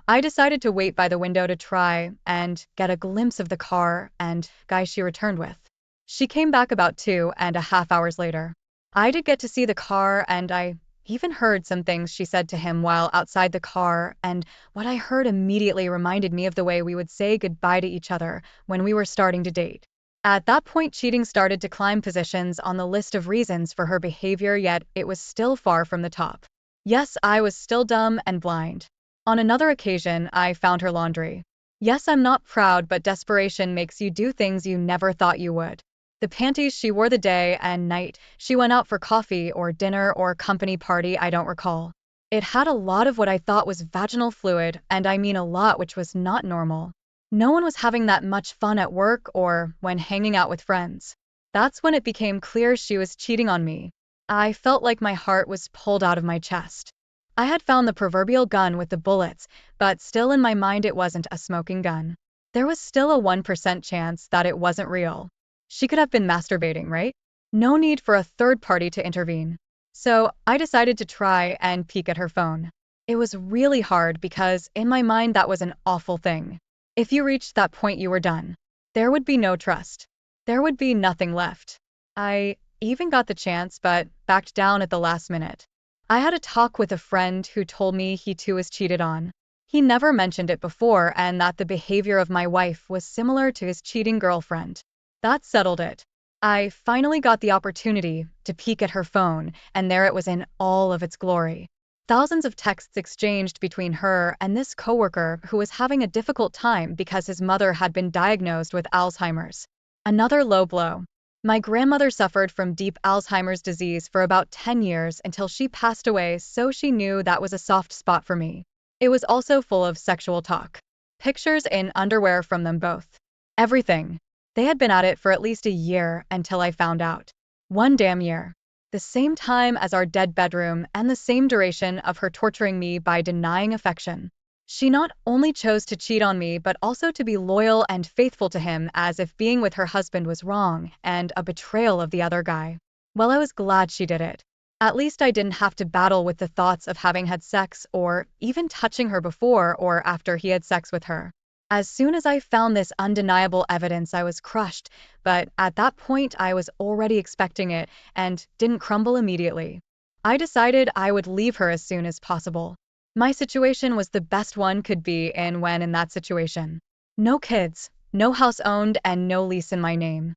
I decided to wait by the window to try and get a glimpse of the car and guy she returned with. She came back about 2.5 hours later. I did get to see the car, and I even heard some things she said to him while outside the car, and what I heard immediately reminded me of the way we would say goodbye to each other when we were starting to date. At that point, cheating started to climb positions on the list of reasons for her behavior, yet it was still far from the top. Yes, I was still dumb and blind. On another occasion, I found her laundry. Yes, I'm not proud, but desperation makes you do things you never thought you would. The panties she wore the day and night she went out for coffee or dinner or company party, I don't recall. It had a lot of what I thought was vaginal fluid, and I mean a lot, which was not normal. No one was having that much fun at work or when hanging out with friends. That's when it became clear she was cheating on me. I felt like my heart was pulled out of my chest. I had found the proverbial gun with the bullets, but still in my mind it wasn't a smoking gun. There was still a 1% chance that it wasn't real. She could have been masturbating, right? No need for a third party to intervene. So I decided to try and peek at her phone. It was really hard because in my mind that was an awful thing. If you reached that point, you were done. There would be no trust. There would be nothing left. I even got the chance, but backed down at the last minute. I had a talk with a friend who told me he too was cheated on. He never mentioned it before, and that the behavior of my wife was similar to his cheating girlfriend. That settled it. I finally got the opportunity to peek at her phone, and there it was in all of its glory. Thousands of texts exchanged between her and this coworker who was having a difficult time because his mother had been diagnosed with Alzheimer's. Another low blow. My grandmother suffered from deep Alzheimer's disease for about 10 years until she passed away, so she knew that was a soft spot for me. It was also full of sexual talk. Pictures in underwear from them both. Everything. They had been at it for at least a year until I found out. 1 damn year. The same time as our dead bedroom and the same duration of her torturing me by denying affection. She not only chose to cheat on me, but also to be loyal and faithful to him, as if being with her husband was wrong and a betrayal of the other guy. Well, I was glad she did it. At least I didn't have to battle with the thoughts of having had sex or even touching her before or after he had sex with her. As soon as I found this undeniable evidence, I was crushed, but at that point I was already expecting it and didn't crumble immediately. I decided I would leave her as soon as possible. My situation was the best one could be in when in that situation. No kids, no house owned, and no lease in my name.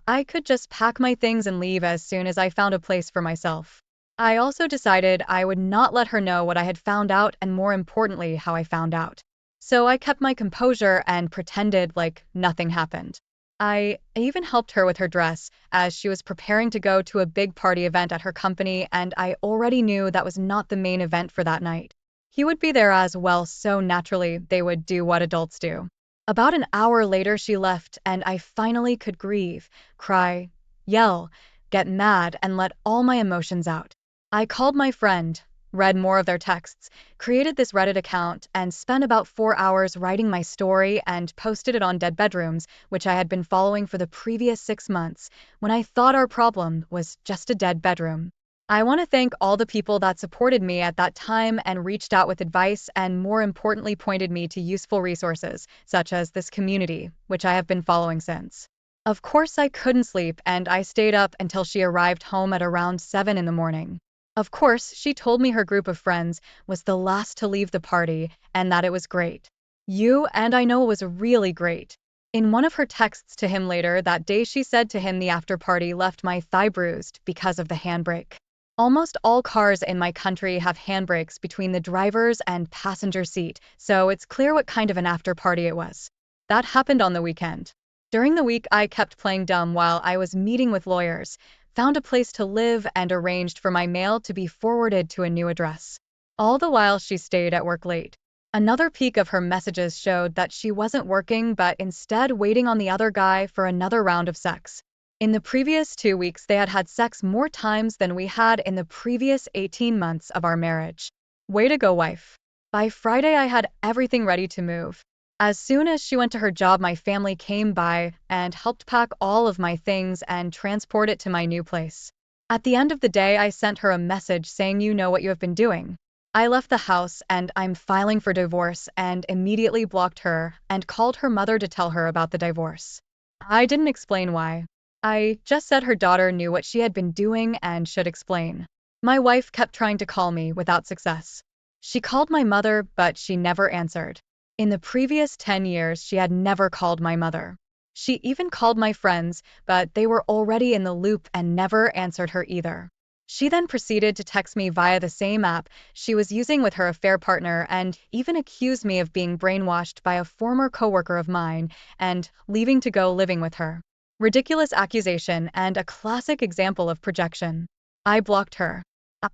I could just pack my things and leave as soon as I found a place for myself. I also decided I would not let her know what I had found out, and more importantly, how I found out. So I kept my composure and pretended like nothing happened. I even helped her with her dress, as she was preparing to go to a big party event at her company, and I already knew that was not the main event for that night. He would be there as well, so naturally they would do what adults do. About an hour later she left, and I finally could grieve, cry, yell, get mad, and let all my emotions out. I called my friend, read more of their texts, created this Reddit account, and spent about 4 hours writing my story and posted it on Dead Bedrooms, which I had been following for the previous 6 months, when I thought our problem was just a dead bedroom. I want to thank all the people that supported me at that time and reached out with advice and, more importantly, pointed me to useful resources, such as this community, which I have been following since. Of course, I couldn't sleep, and I stayed up until she arrived home at around 7 in the morning. Of course, she told me her group of friends was the last to leave the party and that it was great. You and I know it was really great. In one of her texts to him later that day, she said to him, "The after party left my thigh bruised because of the handbrake." Almost all cars in my country have handbrakes between the driver's and passenger seat, so it's clear what kind of an after party it was. That happened on the weekend. During the week, I kept playing dumb while I was meeting with lawyers, found a place to live, and arranged for my mail to be forwarded to a new address. All the while, she stayed at work late. Another peek of her messages showed that she wasn't working but instead waiting on the other guy for another round of sex. In the previous 2 weeks, they had had sex more times than we had in the previous 18 months of our marriage. Way to go, wife. By Friday, I had everything ready to move. As soon as she went to her job, my family came by and helped pack all of my things and transport it to my new place. At the end of the day, I sent her a message saying, "You know what you have been doing." I left the house and I'm filing for divorce, and immediately blocked her and called her mother to tell her about the divorce. I didn't explain why. I just said her daughter knew what she had been doing and should explain. My wife kept trying to call me without success. She called my mother, but she never answered. In the previous 10 years, she had never called my mother. She even called my friends, but they were already in the loop and never answered her either. She then proceeded to text me via the same app she was using with her affair partner and even accused me of being brainwashed by a former coworker of mine and leaving to go living with her. Ridiculous accusation and a classic example of projection. I blocked her.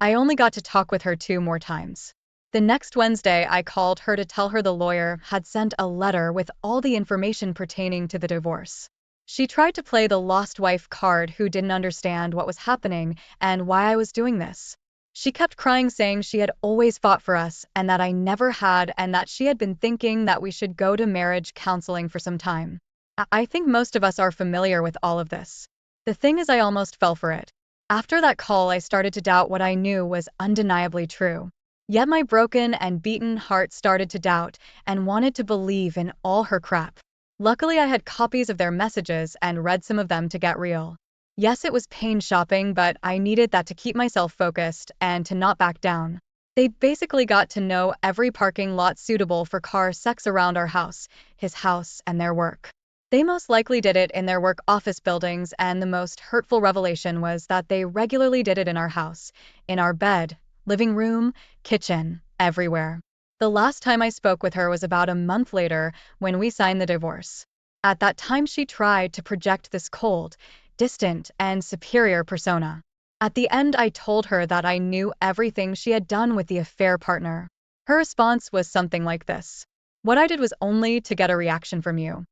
I only got to talk with her 2 more times. The next Wednesday, I called her to tell her the lawyer had sent a letter with all the information pertaining to the divorce. She tried to play the lost wife card who didn't understand what was happening and why I was doing this. She kept crying, saying she had always fought for us and that I never had, and that she had been thinking that we should go to marriage counseling for some time. I think most of us are familiar with all of this. The thing is, I almost fell for it. After that call, I started to doubt what I knew was undeniably true. Yet my broken and beaten heart started to doubt and wanted to believe in all her crap. Luckily, I had copies of their messages and read some of them to get real. Yes, it was pain shopping, but I needed that to keep myself focused and to not back down. They basically got to know every parking lot suitable for car sex around our house, his house, and their work. They most likely did it in their work office buildings, and the most hurtful revelation was that they regularly did it in our house, in our bed, living room, kitchen, everywhere. The last time I spoke with her was about a month later when we signed the divorce. At that time, she tried to project this cold, distant, and superior persona. At the end, I told her that I knew everything she had done with the affair partner. Her response was something like this: "What I did was only to get a reaction from you."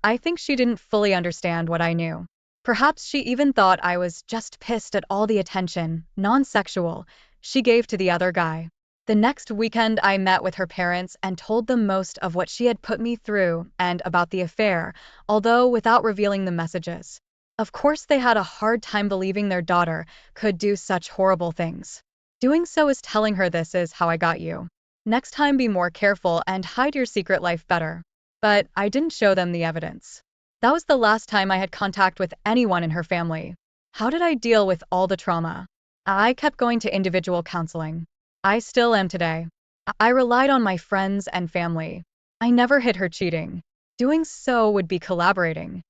I think she didn't fully understand what I knew. Perhaps she even thought I was just pissed at all the attention, non-sexual, she gave to the other guy. The next weekend, I met with her parents and told them most of what she had put me through and about the affair, although without revealing the messages. Of course, they had a hard time believing their daughter could do such horrible things. Doing so is telling her, "This is how I got you. Next time, be more careful and hide your secret life better." But I didn't show them the evidence. That was the last time I had contact with anyone in her family. How did I deal with all the trauma? I kept going to individual counseling. I still am today. I relied on my friends and family. I never hid her cheating. Doing so would be collaborating.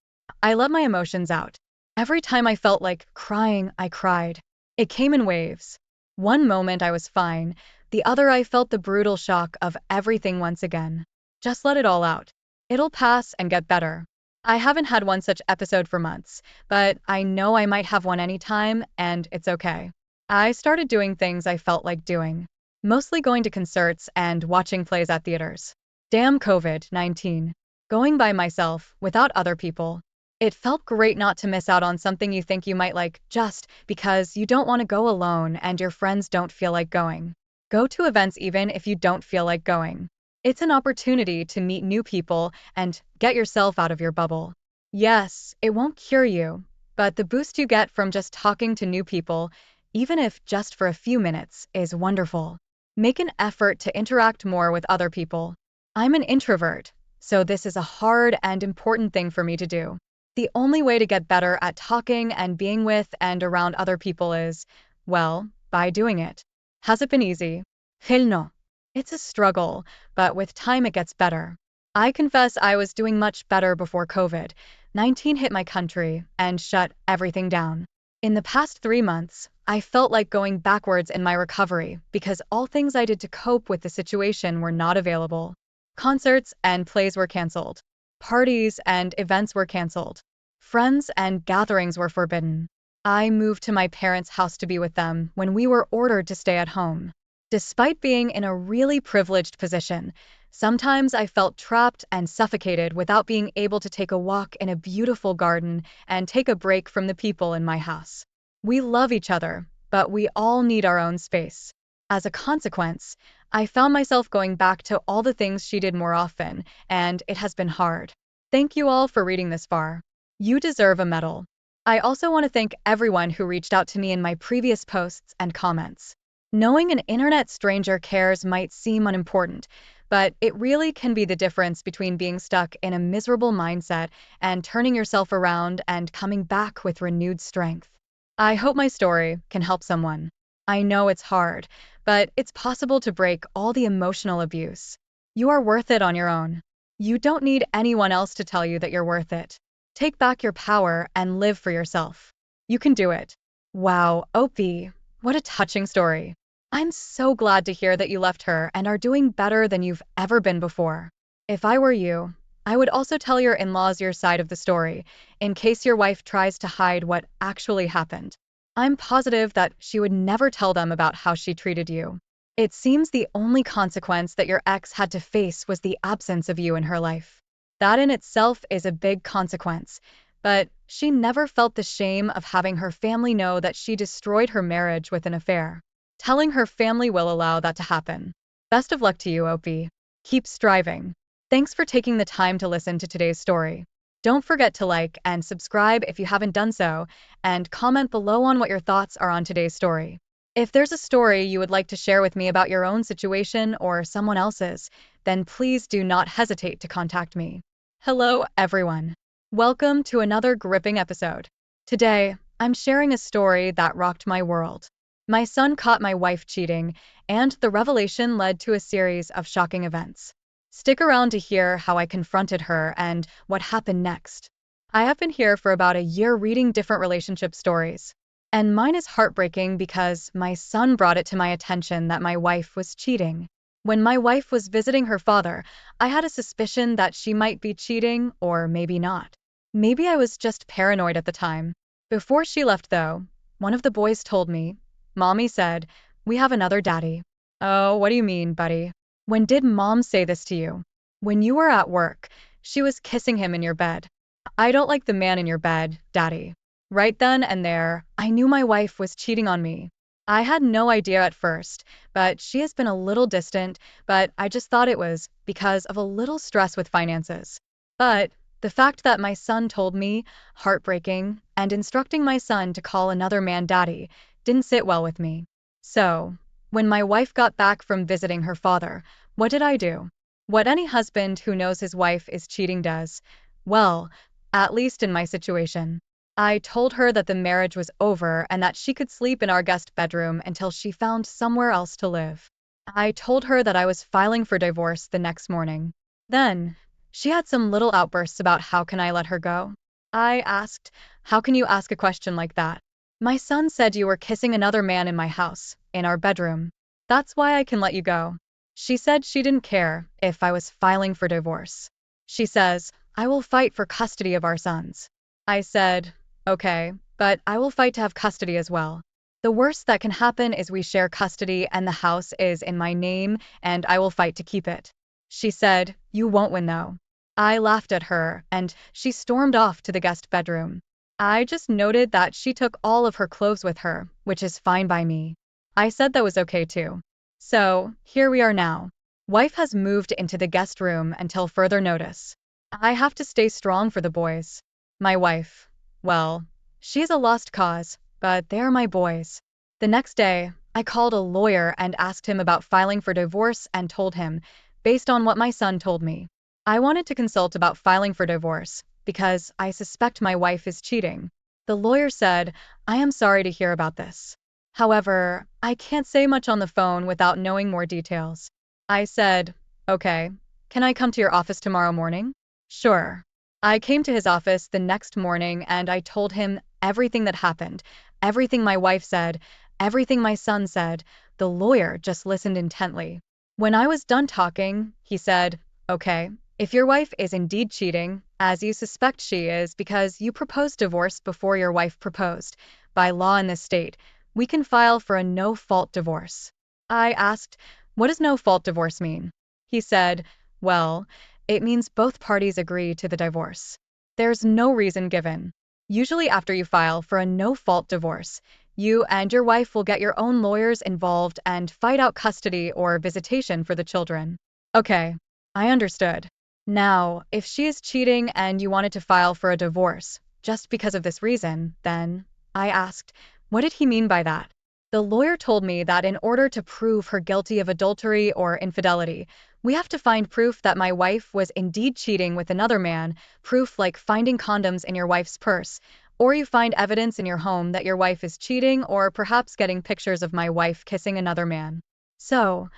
I let my emotions out. Every time I felt like crying, I cried. It came in waves. One moment I was fine, the other I felt the brutal shock of everything once again. Just let it all out. It'll pass and get better. I haven't had one such episode for months, but I know I might have one anytime, and it's okay. I started doing things I felt like doing, mostly going to concerts and watching plays at theaters. Damn COVID-19. Going by myself, without other people. It felt great not to miss out on something you think you might like just because you don't want to go alone and your friends don't feel like going. Go to events even if you don't feel like going. It's an opportunity to meet new people and get yourself out of your bubble. Yes, it won't cure you, but the boost you get from just talking to new people, even if just for a few minutes, is wonderful. Make an effort to interact more with other people. I'm an introvert, so this is a hard and important thing for me to do. The only way to get better at talking and being with and around other people is, well, by doing it. Has it been easy? Hell no. It's a struggle, but with time it gets better. I confess I was doing much better before COVID-19 hit my country and shut everything down. In the past 3 months, I felt like going backwards in my recovery because all things I did to cope with the situation were not available. Concerts and plays were canceled. Parties and events were canceled. Friends and gatherings were forbidden. I moved to my parents' house to be with them when we were ordered to stay at home. Despite being in a really privileged position, sometimes I felt trapped and suffocated without being able to take a walk in a beautiful garden and take a break from the people in my house. We love each other, but we all need our own space. As a consequence, I found myself going back to all the things she did more often, and it has been hard. Thank you all for reading this far. You deserve a medal. I also want to thank everyone who reached out to me in my previous posts and comments. Knowing an internet stranger cares might seem unimportant, but it really can be the difference between being stuck in a miserable mindset and turning yourself around and coming back with renewed strength. I hope my story can help someone. I know it's hard, but it's possible to break all the emotional abuse. You are worth it on your own. You don't need anyone else to tell you that you're worth it. Take back your power and live for yourself. You can do it. Wow, Opie, what a touching story. I'm so glad to hear that you left her and are doing better than you've ever been before. If I were you, I would also tell your in-laws your side of the story, in case your wife tries to hide what actually happened. I'm positive that she would never tell them about how she treated you. It seems the only consequence that your ex had to face was the absence of you in her life. That in itself is a big consequence, but she never felt the shame of having her family know that she destroyed her marriage with an affair. Telling her family will allow that to happen. Best of luck to you, Opie. Keep striving. Thanks for taking the time to listen to today's story. Don't forget to like and subscribe if you haven't done so, and comment below on what your thoughts are on today's story. If there's a story you would like to share with me about your own situation or someone else's, then please do not hesitate to contact me. Hello, everyone. Welcome to another gripping episode. Today, I'm sharing a story that rocked my world. My son caught my wife cheating, and the revelation led to a series of shocking events. Stick around to hear how I confronted her and what happened next. I have been here for about a year reading different relationship stories, and mine is heartbreaking because my son brought it to my attention that my wife was cheating. When my wife was visiting her father, I had a suspicion that she might be cheating, or maybe not. Maybe I was just paranoid at the time. Before she left, though, one of the boys told me, "Mommy said, we have another daddy." Oh, what do you mean, buddy? When did Mom say this to you? When you were at work, she was kissing him in your bed. I don't like the man in your bed, Daddy. Right then and there, I knew my wife was cheating on me. I had no idea at first, but she has been a little distant, but I just thought it was because of a little stress with finances. But the fact that my son told me, heartbreaking, and instructing my son to call another man daddy, didn't sit well with me. So, when my wife got back from visiting her father, what did I do? What any husband who knows his wife is cheating does. Well, at least in my situation. I told her that the marriage was over and that she could sleep in our guest bedroom until she found somewhere else to live. I told her that I was filing for divorce the next morning. Then, she had some little outbursts about how can I let her go. I asked, how can you ask a question like that? My son said you were kissing another man in my house, in our bedroom. That's why I can let you go. She said she didn't care if I was filing for divorce. She says, I will fight for custody of our sons. I said, okay, but I will fight to have custody as well. The worst that can happen is we share custody and the house is in my name and I will fight to keep it. She said, you won't win though. I laughed at her and she stormed off to the guest bedroom. I just noted that she took all of her clothes with her, which is fine by me. I said that was okay too. So, here we are now. Wife has moved into the guest room until further notice. I have to stay strong for the boys. My wife. Well, she is a lost cause, but they are my boys. The next day, I called a lawyer and asked him about filing for divorce and told him, based on what my son told me. I wanted to consult about filing for divorce because I suspect my wife is cheating. The lawyer said, I am sorry to hear about this. However, I can't say much on the phone without knowing more details. I said, okay, can I come to your office tomorrow morning? Sure. I came to his office the next morning and I told him everything that happened, everything my wife said, everything my son said. The lawyer just listened intently. When I was done talking, he said, okay, if your wife is indeed cheating, as you suspect she is because you proposed divorce before your wife proposed, by law in this state, we can file for a no-fault divorce. I asked, what does no-fault divorce mean? He said, well, it means both parties agree to the divorce. There's no reason given. Usually after you file for a no-fault divorce, you and your wife will get your own lawyers involved and fight out custody or visitation for the children. Okay, I understood. Now, if she is cheating and you wanted to file for a divorce, just because of this reason, then, I asked, what did he mean by that? The lawyer told me that in order to prove her guilty of adultery or infidelity, we have to find proof that my wife was indeed cheating with another man, proof like finding condoms in your wife's purse, or you find evidence in your home that your wife is cheating, or perhaps getting pictures of my wife kissing another man. So,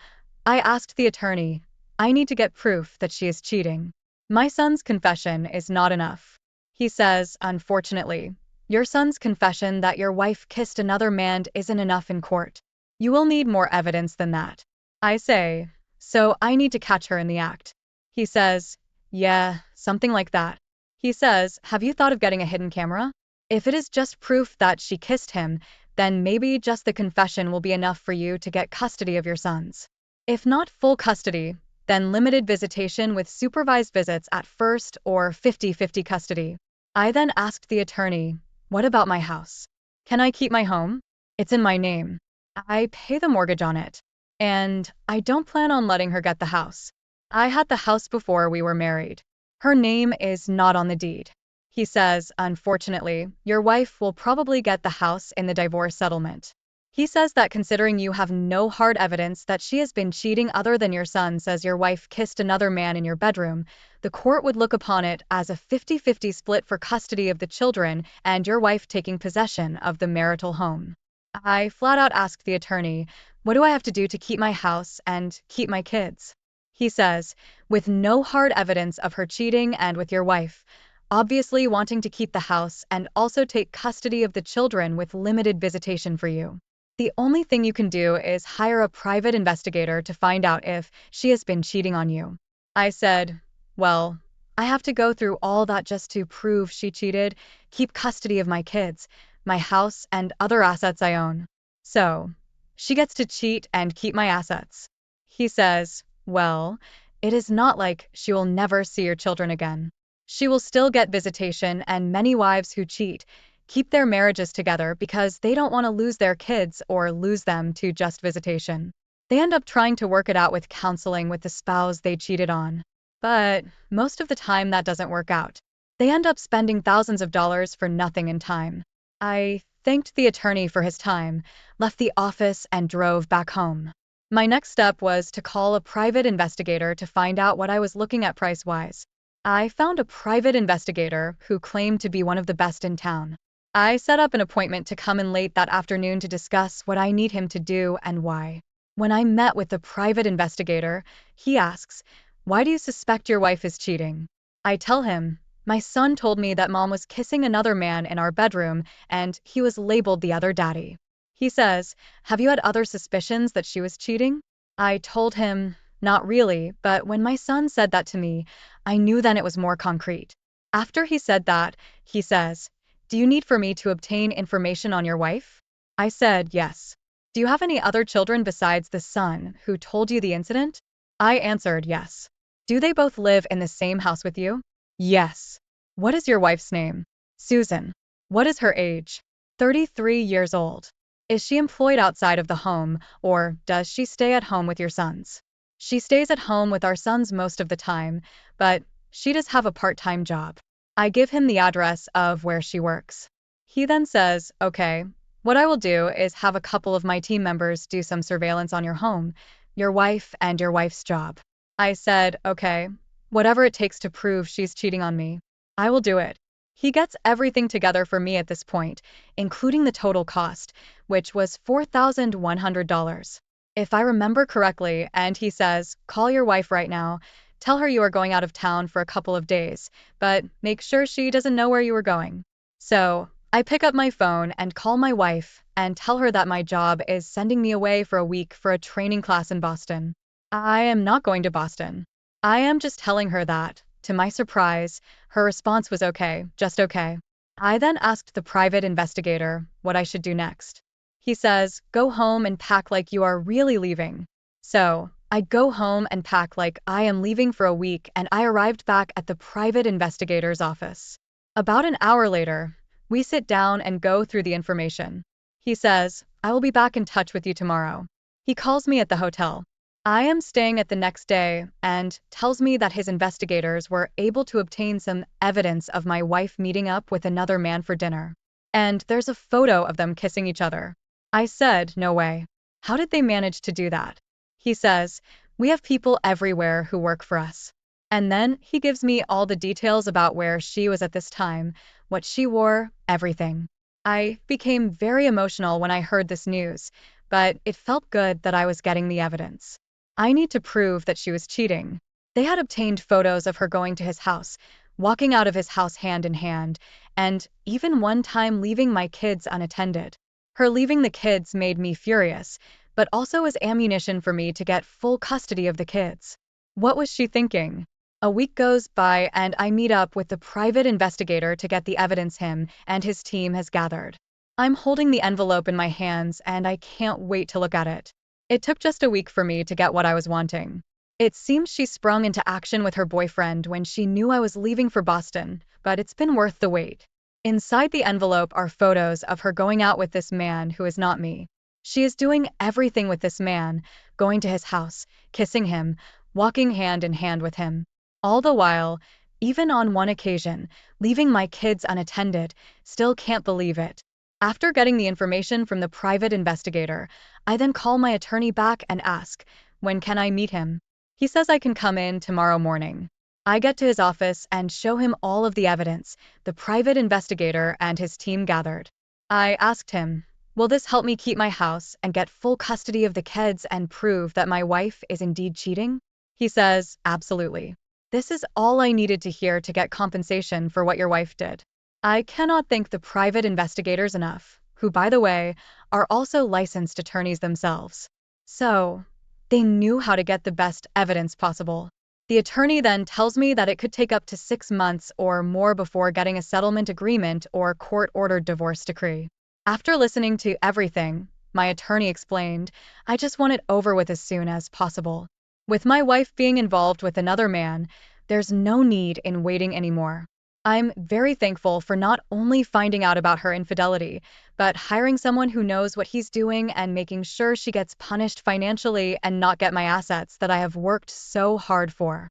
I asked the attorney, I need to get proof that she is cheating. My son's confession is not enough. He says, unfortunately, your son's confession that your wife kissed another man isn't enough in court. You will need more evidence than that. I say, so I need to catch her in the act. He says, yeah, something like that. He says, have you thought of getting a hidden camera? If it is just proof that she kissed him, then maybe just the confession will be enough for you to get custody of your sons. If not full custody, then limited visitation with supervised visits at first or 50-50 custody. I then asked the attorney, what about my house? Can I keep my home? It's in my name. I pay the mortgage on it. And I don't plan on letting her get the house. I had the house before we were married. Her name is not on the deed. He says, unfortunately, your wife will probably get the house in the divorce settlement. He says that considering you have no hard evidence that she has been cheating other than your son says your wife kissed another man in your bedroom, the court would look upon it as a 50-50 split for custody of the children and your wife taking possession of the marital home. I flat out asked the attorney, what do I have to do to keep my house and keep my kids? He says, with no hard evidence of her cheating and with your wife, obviously wanting to keep the house and also take custody of the children with limited visitation for you. The only thing you can do is hire a private investigator to find out if she has been cheating on you. I said, well, I have to go through all that just to prove she cheated, keep custody of my kids, my house, and other assets I own. So, she gets to cheat and keep my assets. He says, well, it is not like she will never see your children again. She will still get visitation, and many wives who cheat keep their marriages together because they don't want to lose their kids or lose them to just visitation. They end up trying to work it out with counseling with the spouse they cheated on. But most of the time that doesn't work out. They end up spending thousands of dollars for nothing in time. I thanked the attorney for his time, left the office, and drove back home. My next step was to call a private investigator to find out what I was looking at price-wise. I found a private investigator who claimed to be one of the best in town. I set up an appointment to come in late that afternoon to discuss what I need him to do and why. When I met with the private investigator, he asks, why do you suspect your wife is cheating? I tell him, my son told me that mom was kissing another man in our bedroom and he was labeled the other daddy. He says, have you had other suspicions that she was cheating? I told him, not really, but when my son said that to me, I knew then it was more concrete. After he said that, he says, do you need for me to obtain information on your wife? I said, yes. Do you have any other children besides the son who told you the incident? I answered, yes. Do they both live in the same house with you? Yes. What is your wife's name? Susan. What is her age? 33 years old. Is she employed outside of the home, or does she stay at home with your sons? She stays at home with our sons most of the time, but she does have a part-time job. I give him the address of where she works. He then says, okay, what I will do is have a couple of my team members do some surveillance on your home, your wife and your wife's job. I said, okay, whatever it takes to prove she's cheating on me, I will do it. He gets everything together for me at this point, including the total cost, which was $4,100. If I remember correctly, and he says, call your wife right now, tell her you are going out of town for a couple of days, but make sure she doesn't know where you are going. So, I pick up my phone and call my wife and tell her that my job is sending me away for a week for a training class in Boston. I am not going to Boston. I am just telling her that. To my surprise, her response was okay, just okay. I then asked the private investigator what I should do next. He says, go home and pack like you are really leaving. So, I go home and pack like I am leaving for a week, and I arrived back at the private investigator's office. About an hour later, we sit down and go through the information. He says, I will be back in touch with you tomorrow. He calls me at the hotel. I am staying at the next day and tells me that his investigators were able to obtain some evidence of my wife meeting up with another man for dinner. And there's a photo of them kissing each other. I said, no way. How did they manage to do that? He says, we have people everywhere who work for us. And then he gives me all the details about where she was at this time, what she wore, everything. I became very emotional when I heard this news, but it felt good that I was getting the evidence. I need to prove that she was cheating. They had obtained photos of her going to his house, walking out of his house hand in hand, and even one time leaving my kids unattended. Her leaving the kids made me furious, but also as ammunition for me to get full custody of the kids. What was she thinking? A week goes by and I meet up with the private investigator to get the evidence him and his team has gathered. I'm holding the envelope in my hands and I can't wait to look at it. It took just a week for me to get what I was wanting. It seems she sprung into action with her boyfriend when she knew I was leaving for Boston, but it's been worth the wait. Inside the envelope are photos of her going out with this man who is not me. She is doing everything with this man, going to his house, kissing him, walking hand in hand with him. All the while, even on one occasion, leaving my kids unattended, still can't believe it. After getting the information from the private investigator, I then call my attorney back and ask, when can I meet him? He says I can come in tomorrow morning. I get to his office and show him all of the evidence the private investigator and his team gathered. I asked him, will this help me keep my house and get full custody of the kids and prove that my wife is indeed cheating? He says, absolutely. This is all I needed to hear to get compensation for what your wife did. I cannot thank the private investigators enough, who, by the way, are also licensed attorneys themselves. So, they knew how to get the best evidence possible. The attorney then tells me that it could take up to 6 months or more before getting a settlement agreement or court-ordered divorce decree. After listening to everything, my attorney explained, I just want it over with as soon as possible. With my wife being involved with another man, there's no need in waiting anymore. I'm very thankful for not only finding out about her infidelity, but hiring someone who knows what he's doing and making sure she gets punished financially and not get my assets that I have worked so hard for.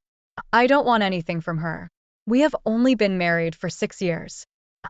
I don't want anything from her. We have only been married for 6 years.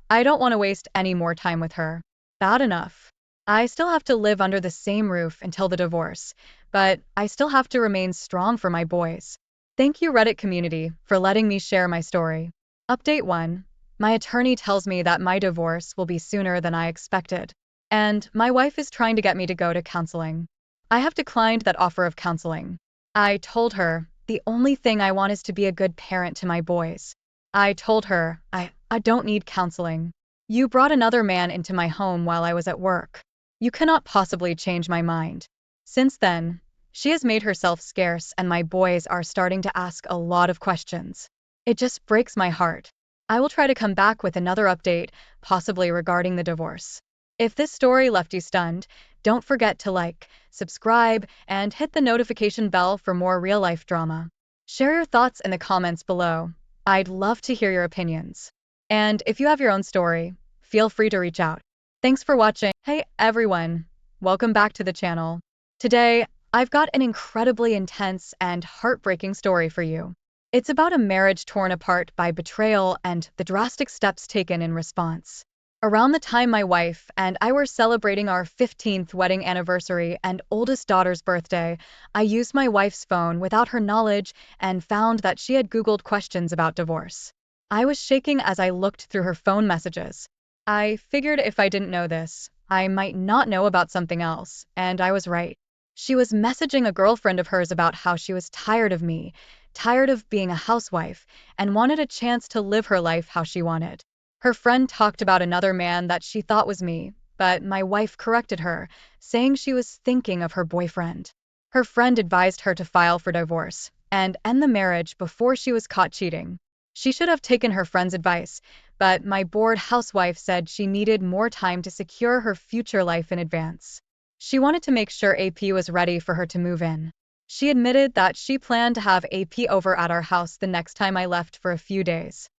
I don't want to waste any more time with her. Bad enough. I still have to live under the same roof until the divorce, but I still have to remain strong for my boys. Thank you, Reddit community, for letting me share my story. Update 1. My attorney tells me that my divorce will be sooner than I expected, and my wife is trying to get me to go to counseling. I have declined that offer of counseling. I told her, the only thing I want is to be a good parent to my boys. I told her, I don't need counseling. You brought another man into my home while I was at work. You cannot possibly change my mind. Since then, she has made herself scarce and my boys are starting to ask a lot of questions. It just breaks my heart. I will try to come back with another update, possibly regarding the divorce. If this story left you stunned, don't forget to like, subscribe, and hit the notification bell for more real-life drama. Share your thoughts in the comments below. I'd love to hear your opinions. And if you have your own story, feel free to reach out. Thanks for watching. Hey everyone, welcome back to the channel. Today, I've got an incredibly intense and heartbreaking story for you. It's about a marriage torn apart by betrayal and the drastic steps taken in response. Around the time my wife and I were celebrating our 15th wedding anniversary and oldest daughter's birthday, I used my wife's phone without her knowledge and found that she had Googled questions about divorce. I was shaking as I looked through her phone messages. I figured if I didn't know this, I might not know about something else, and I was right. She was messaging a girlfriend of hers about how she was tired of me, tired of being a housewife, and wanted a chance to live her life how she wanted. Her friend talked about another man that she thought was me, but my wife corrected her, saying she was thinking of her boyfriend. Her friend advised her to file for divorce and end the marriage before she was caught cheating. She should have taken her friend's advice, but my bored housewife said she needed more time to secure her future life in advance. She wanted to make sure AP was ready for her to move in. She admitted that she planned to have AP over at our house the next time I left for a few days.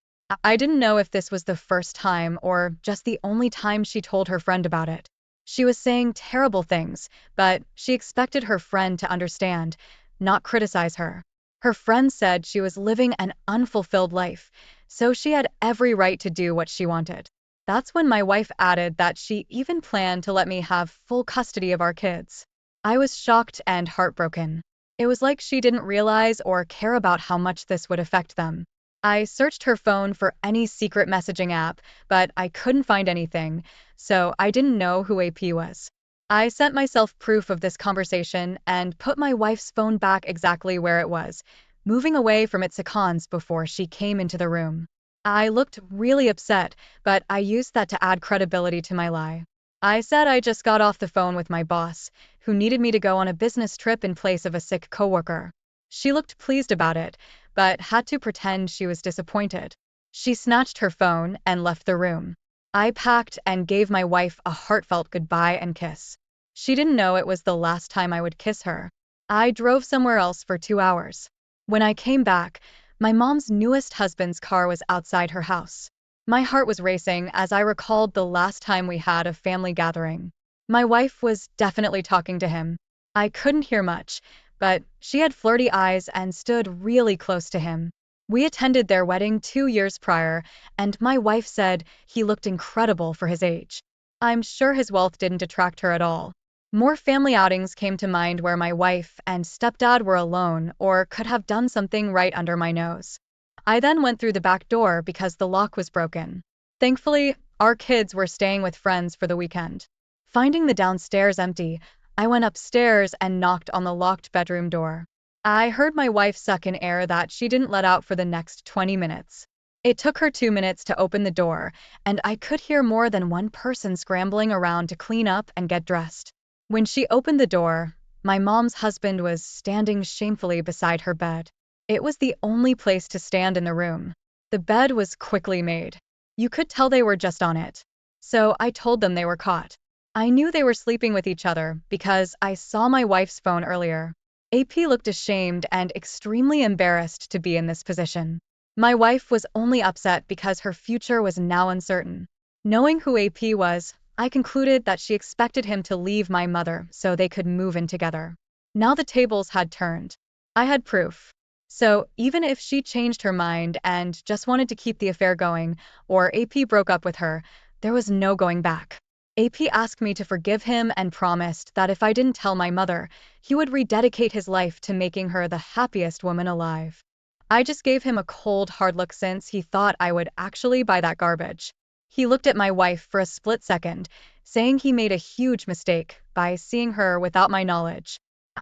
I didn't know if this was the first time or just the only time she told her friend about it. She was saying terrible things, but she expected her friend to understand, not criticize her. Her friend said she was living an unfulfilled life, so she had every right to do what she wanted. That's when my wife added that she even planned to let me have full custody of our kids. I was shocked and heartbroken. It was like she didn't realize or care about how much this would affect them. I searched her phone for any secret messaging app, but I couldn't find anything, so I didn't know who AP was. I sent myself proof of this conversation and put my wife's phone back exactly where it was, moving away from its icons before she came into the room. I looked really upset, but I used that to add credibility to my lie. I said I just got off the phone with my boss, who needed me to go on a business trip in place of a sick coworker. She looked pleased about it, but had to pretend she was disappointed. She snatched her phone and left the room. I packed and gave my wife a heartfelt goodbye and kiss. She didn't know it was the last time I would kiss her. I drove somewhere else for 2 hours. When I came back, my mom's newest husband's car was outside her house. My heart was racing as I recalled the last time we had a family gathering. My wife was definitely talking to him. I couldn't hear much, but she had flirty eyes and stood really close to him. We attended their wedding 2 years prior, and my wife said he looked incredible for his age. I'm sure his wealth didn't attract her at all. More family outings came to mind where my wife and stepdad were alone or could have done something right under my nose. I then went through the back door because the lock was broken. Thankfully, our kids were staying with friends for the weekend. Finding the downstairs empty, I went upstairs and knocked on the locked bedroom door. I heard my wife suck in air that she didn't let out for the next 20 minutes. It took her 2 minutes to open the door, and I could hear more than one person scrambling around to clean up and get dressed. When she opened the door, my mom's husband was standing shamefully beside her bed. It was the only place to stand in the room. The bed was quickly made. You could tell they were just on it. So I told them they were caught. I knew they were sleeping with each other because I saw my wife's phone earlier. AP looked ashamed and extremely embarrassed to be in this position. My wife was only upset because her future was now uncertain. Knowing who AP was, I concluded that she expected him to leave my mother so they could move in together. Now the tables had turned. I had proof. So even if she changed her mind and just wanted to keep the affair going, or AP broke up with her, there was no going back. AP asked me to forgive him and promised that if I didn't tell my mother, he would rededicate his life to making her the happiest woman alive. I just gave him a cold, hard look since he thought I would actually buy that garbage. He looked at my wife for a split second, saying he made a huge mistake by seeing her without my knowledge.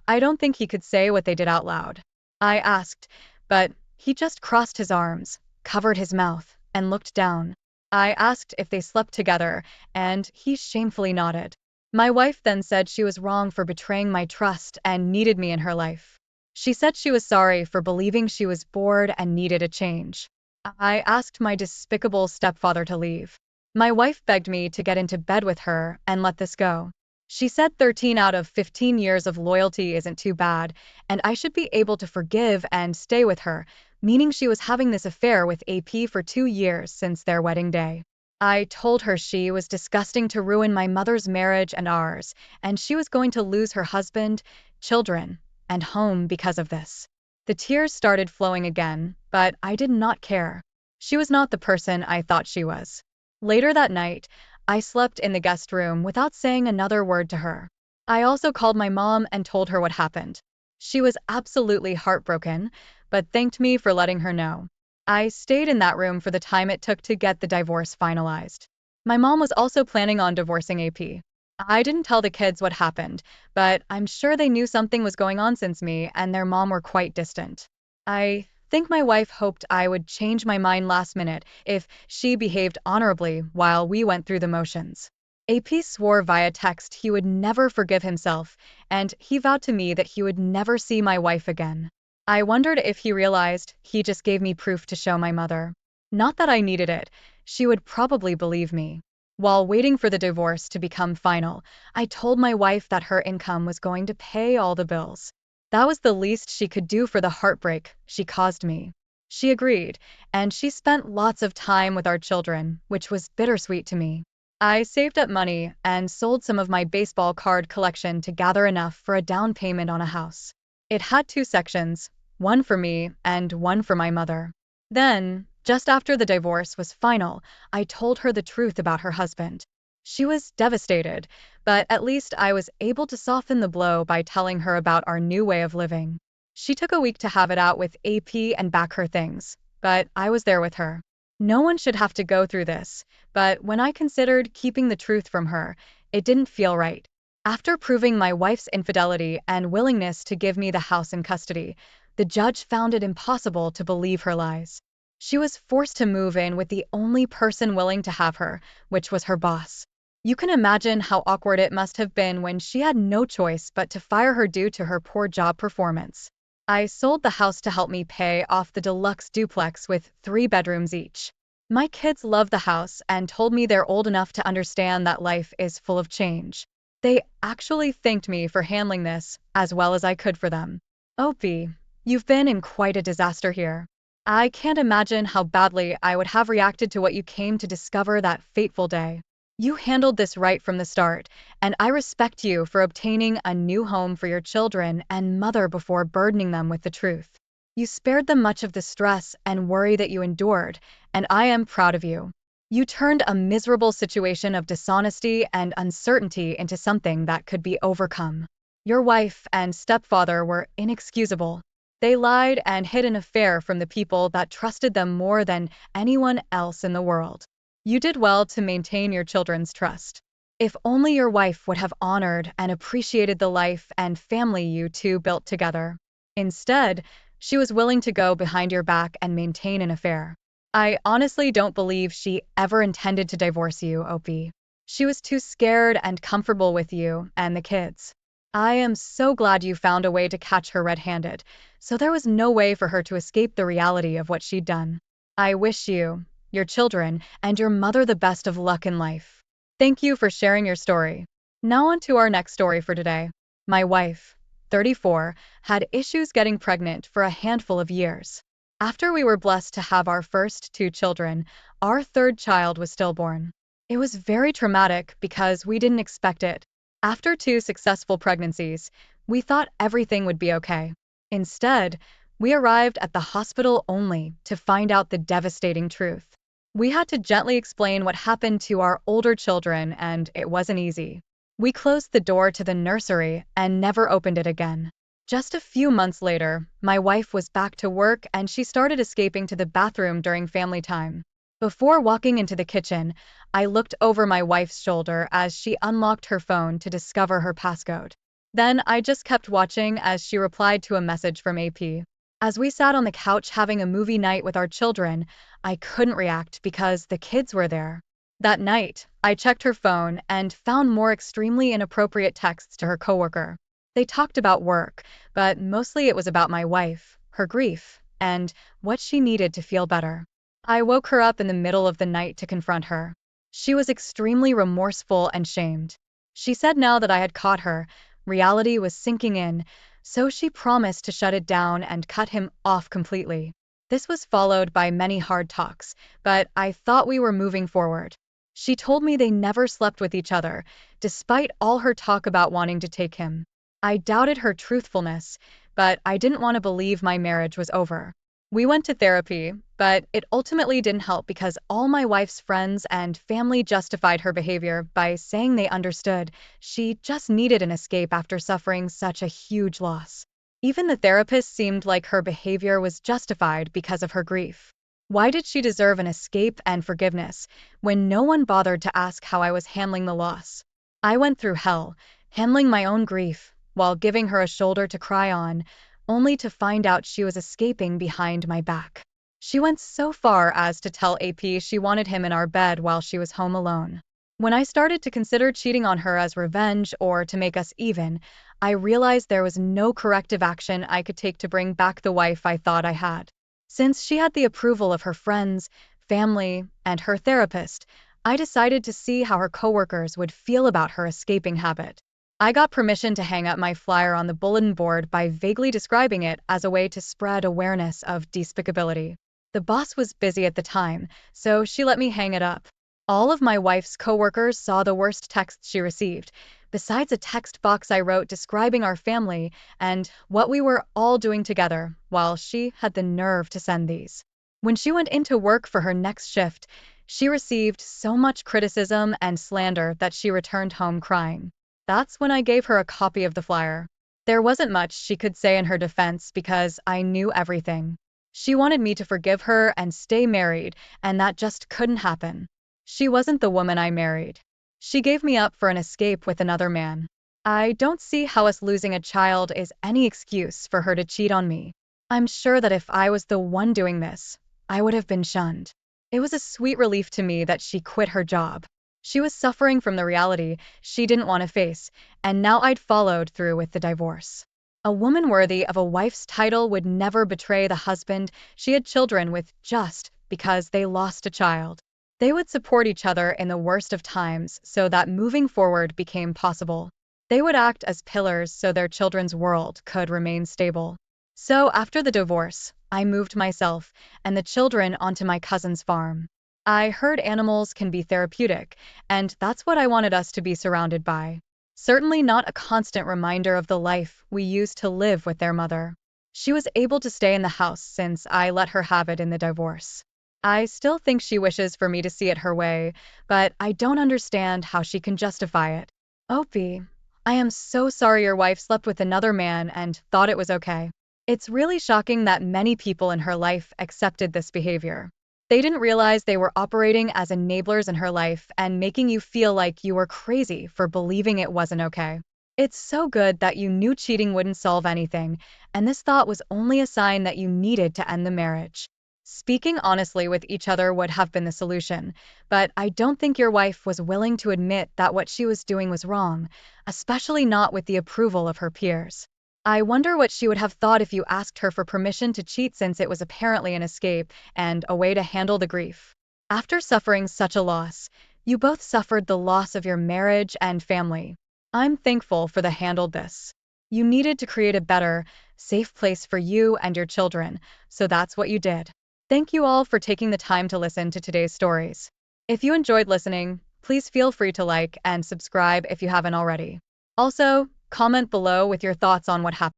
I don't think he could say what they did out loud. I asked, but he just crossed his arms, covered his mouth, and looked down. I asked if they slept together, and he shamefully nodded. My wife then said she was wrong for betraying my trust and needed me in her life. She said she was sorry for believing she was bored and needed a change. I asked my despicable stepfather to leave. My wife begged me to get into bed with her and let this go. She said 13 out of 15 years of loyalty isn't too bad, and I should be able to forgive and stay with her, meaning she was having this affair with AP for 2 years since their wedding day. I told her she was disgusting to ruin my mother's marriage and ours, and she was going to lose her husband, children, and home because of this. The tears started flowing again, but I did not care. She was not the person I thought she was. Later that night, I slept in the guest room without saying another word to her. I also called my mom and told her what happened. She was absolutely heartbroken, but thanked me for letting her know. I stayed in that room for the time it took to get the divorce finalized. My mom was also planning on divorcing AP. I didn't tell the kids what happened, but I'm sure they knew something was going on since me and their mom were quite distant. I think my wife hoped I would change my mind last minute if she behaved honorably while we went through the motions. AP swore via text he would never forgive himself, and he vowed to me that he would never see my wife again. I wondered if he realized he just gave me proof to show my mother. Not that I needed it, she would probably believe me. While waiting for the divorce to become final, I told my wife that her income was going to pay all the bills. That was the least she could do for the heartbreak she caused me. She agreed, and she spent lots of time with our children, which was bittersweet to me. I saved up money and sold some of my baseball card collection to gather enough for a down payment on a house. It had two sections, one for me and one for my mother. Then, just after the divorce was final, I told her the truth about her husband. She was devastated, but at least I was able to soften the blow by telling her about our new way of living. She took a week to have it out with AP and back her things, but I was there with her. No one should have to go through this, but when I considered keeping the truth from her, it didn't feel right. After proving my wife's infidelity and willingness to give me the house in custody, the judge found it impossible to believe her lies. She was forced to move in with the only person willing to have her, which was her boss. You can imagine how awkward it must have been when she had no choice but to fire her due to her poor job performance. I sold the house to help me pay off the deluxe duplex with 3 bedrooms each. My kids love the house and told me they're old enough to understand that life is full of change. They actually thanked me for handling this as well as I could for them. Opie, you've been in quite a disaster here. I can't imagine how badly I would have reacted to what you came to discover that fateful day. You handled this right from the start, and I respect you for obtaining a new home for your children and mother before burdening them with the truth. You spared them much of the stress and worry that you endured, and I am proud of you. You turned a miserable situation of dishonesty and uncertainty into something that could be overcome. Your wife and stepfather were inexcusable. They lied and hid an affair from the people that trusted them more than anyone else in the world. You did well to maintain your children's trust. If only your wife would have honored and appreciated the life and family you two built together. Instead, she was willing to go behind your back and maintain an affair. I honestly don't believe she ever intended to divorce you, Opie. She was too scared and comfortable with you and the kids. I am so glad you found a way to catch her red-handed, so there was no way for her to escape the reality of what she'd done. I wish you, your children, and your mother the best of luck in life. Thank you for sharing your story. Now on to our next story for today. My wife, 34, had issues getting pregnant for a handful of years. After we were blessed to have our first 2 children, our third child was stillborn. It was very traumatic because we didn't expect it. After 2 successful pregnancies, we thought everything would be okay. Instead, we arrived at the hospital only to find out the devastating truth. We had to gently explain what happened to our older children, and it wasn't easy. We closed the door to the nursery and never opened it again. Just a few months later, my wife was back to work and she started escaping to the bathroom during family time. Before walking into the kitchen, I looked over my wife's shoulder as she unlocked her phone to discover her passcode. Then I just kept watching as she replied to a message from AP. As we sat on the couch having a movie night with our children, I couldn't react because the kids were there. That night, I checked her phone and found more extremely inappropriate texts to her coworker. They talked about work, but mostly it was about my wife, her grief, and what she needed to feel better. I woke her up in the middle of the night to confront her. She was extremely remorseful and shamed. She said now that I had caught her, reality was sinking in, so she promised to shut it down and cut him off completely. This was followed by many hard talks, but I thought we were moving forward. She told me they never slept with each other, despite all her talk about wanting to take him. I doubted her truthfulness, but I didn't want to believe my marriage was over. We went to therapy, but it ultimately didn't help because all my wife's friends and family justified her behavior by saying they understood. She just needed an escape after suffering such a huge loss. Even the therapist seemed like her behavior was justified because of her grief. Why did she deserve an escape and forgiveness when no one bothered to ask how I was handling the loss? I went through hell, handling my own grief, while giving her a shoulder to cry on, only to find out she was escaping behind my back. She went so far as to tell AP she wanted him in our bed while she was home alone. When I started to consider cheating on her as revenge or to make us even, I realized there was no corrective action I could take to bring back the wife I thought I had. Since she had the approval of her friends, family, and her therapist, I decided to see how her coworkers would feel about her escaping habit. I got permission to hang up my flyer on the bulletin board by vaguely describing it as a way to spread awareness of despicability. The boss was busy at the time, so she let me hang it up. All of my wife's coworkers saw the worst texts she received, besides a text box I wrote describing our family and what we were all doing together, while she had the nerve to send these. When she went into work for her next shift, she received so much criticism and slander that she returned home crying. That's when I gave her a copy of the flyer. There wasn't much she could say in her defense because I knew everything. She wanted me to forgive her and stay married, and that just couldn't happen. She wasn't the woman I married. She gave me up for an escape with another man. I don't see how us losing a child is any excuse for her to cheat on me. I'm sure that if I was the one doing this, I would have been shunned. It was a sweet relief to me that she quit her job. She was suffering from the reality she didn't want to face, and now I'd followed through with the divorce. A woman worthy of a wife's title would never betray the husband she had children with just because they lost a child. They would support each other in the worst of times so that moving forward became possible. They would act as pillars so their children's world could remain stable. So after the divorce, I moved myself and the children onto my cousin's farm. I heard animals can be therapeutic, and that's what I wanted us to be surrounded by. Certainly not a constant reminder of the life we used to live with their mother. She was able to stay in the house since I let her have it in the divorce. I still think she wishes for me to see it her way, but I don't understand how she can justify it. Opie, I am so sorry your wife slept with another man and thought it was okay. It's really shocking that many people in her life accepted this behavior. They didn't realize they were operating as enablers in her life and making you feel like you were crazy for believing it wasn't okay. It's so good that you knew cheating wouldn't solve anything, and this thought was only a sign that you needed to end the marriage. Speaking honestly with each other would have been the solution, but I don't think your wife was willing to admit that what she was doing was wrong, especially not with the approval of her peers. I wonder what she would have thought if you asked her for permission to cheat since it was apparently an escape and a way to handle the grief. After suffering such a loss, you both suffered the loss of your marriage and family. I'm thankful for the handled this. You needed to create a better, safe place for you and your children, so that's what you did. Thank you all for taking the time to listen to today's stories. If you enjoyed listening, please feel free to like and subscribe if you haven't already. Also, comment below with your thoughts on what happened.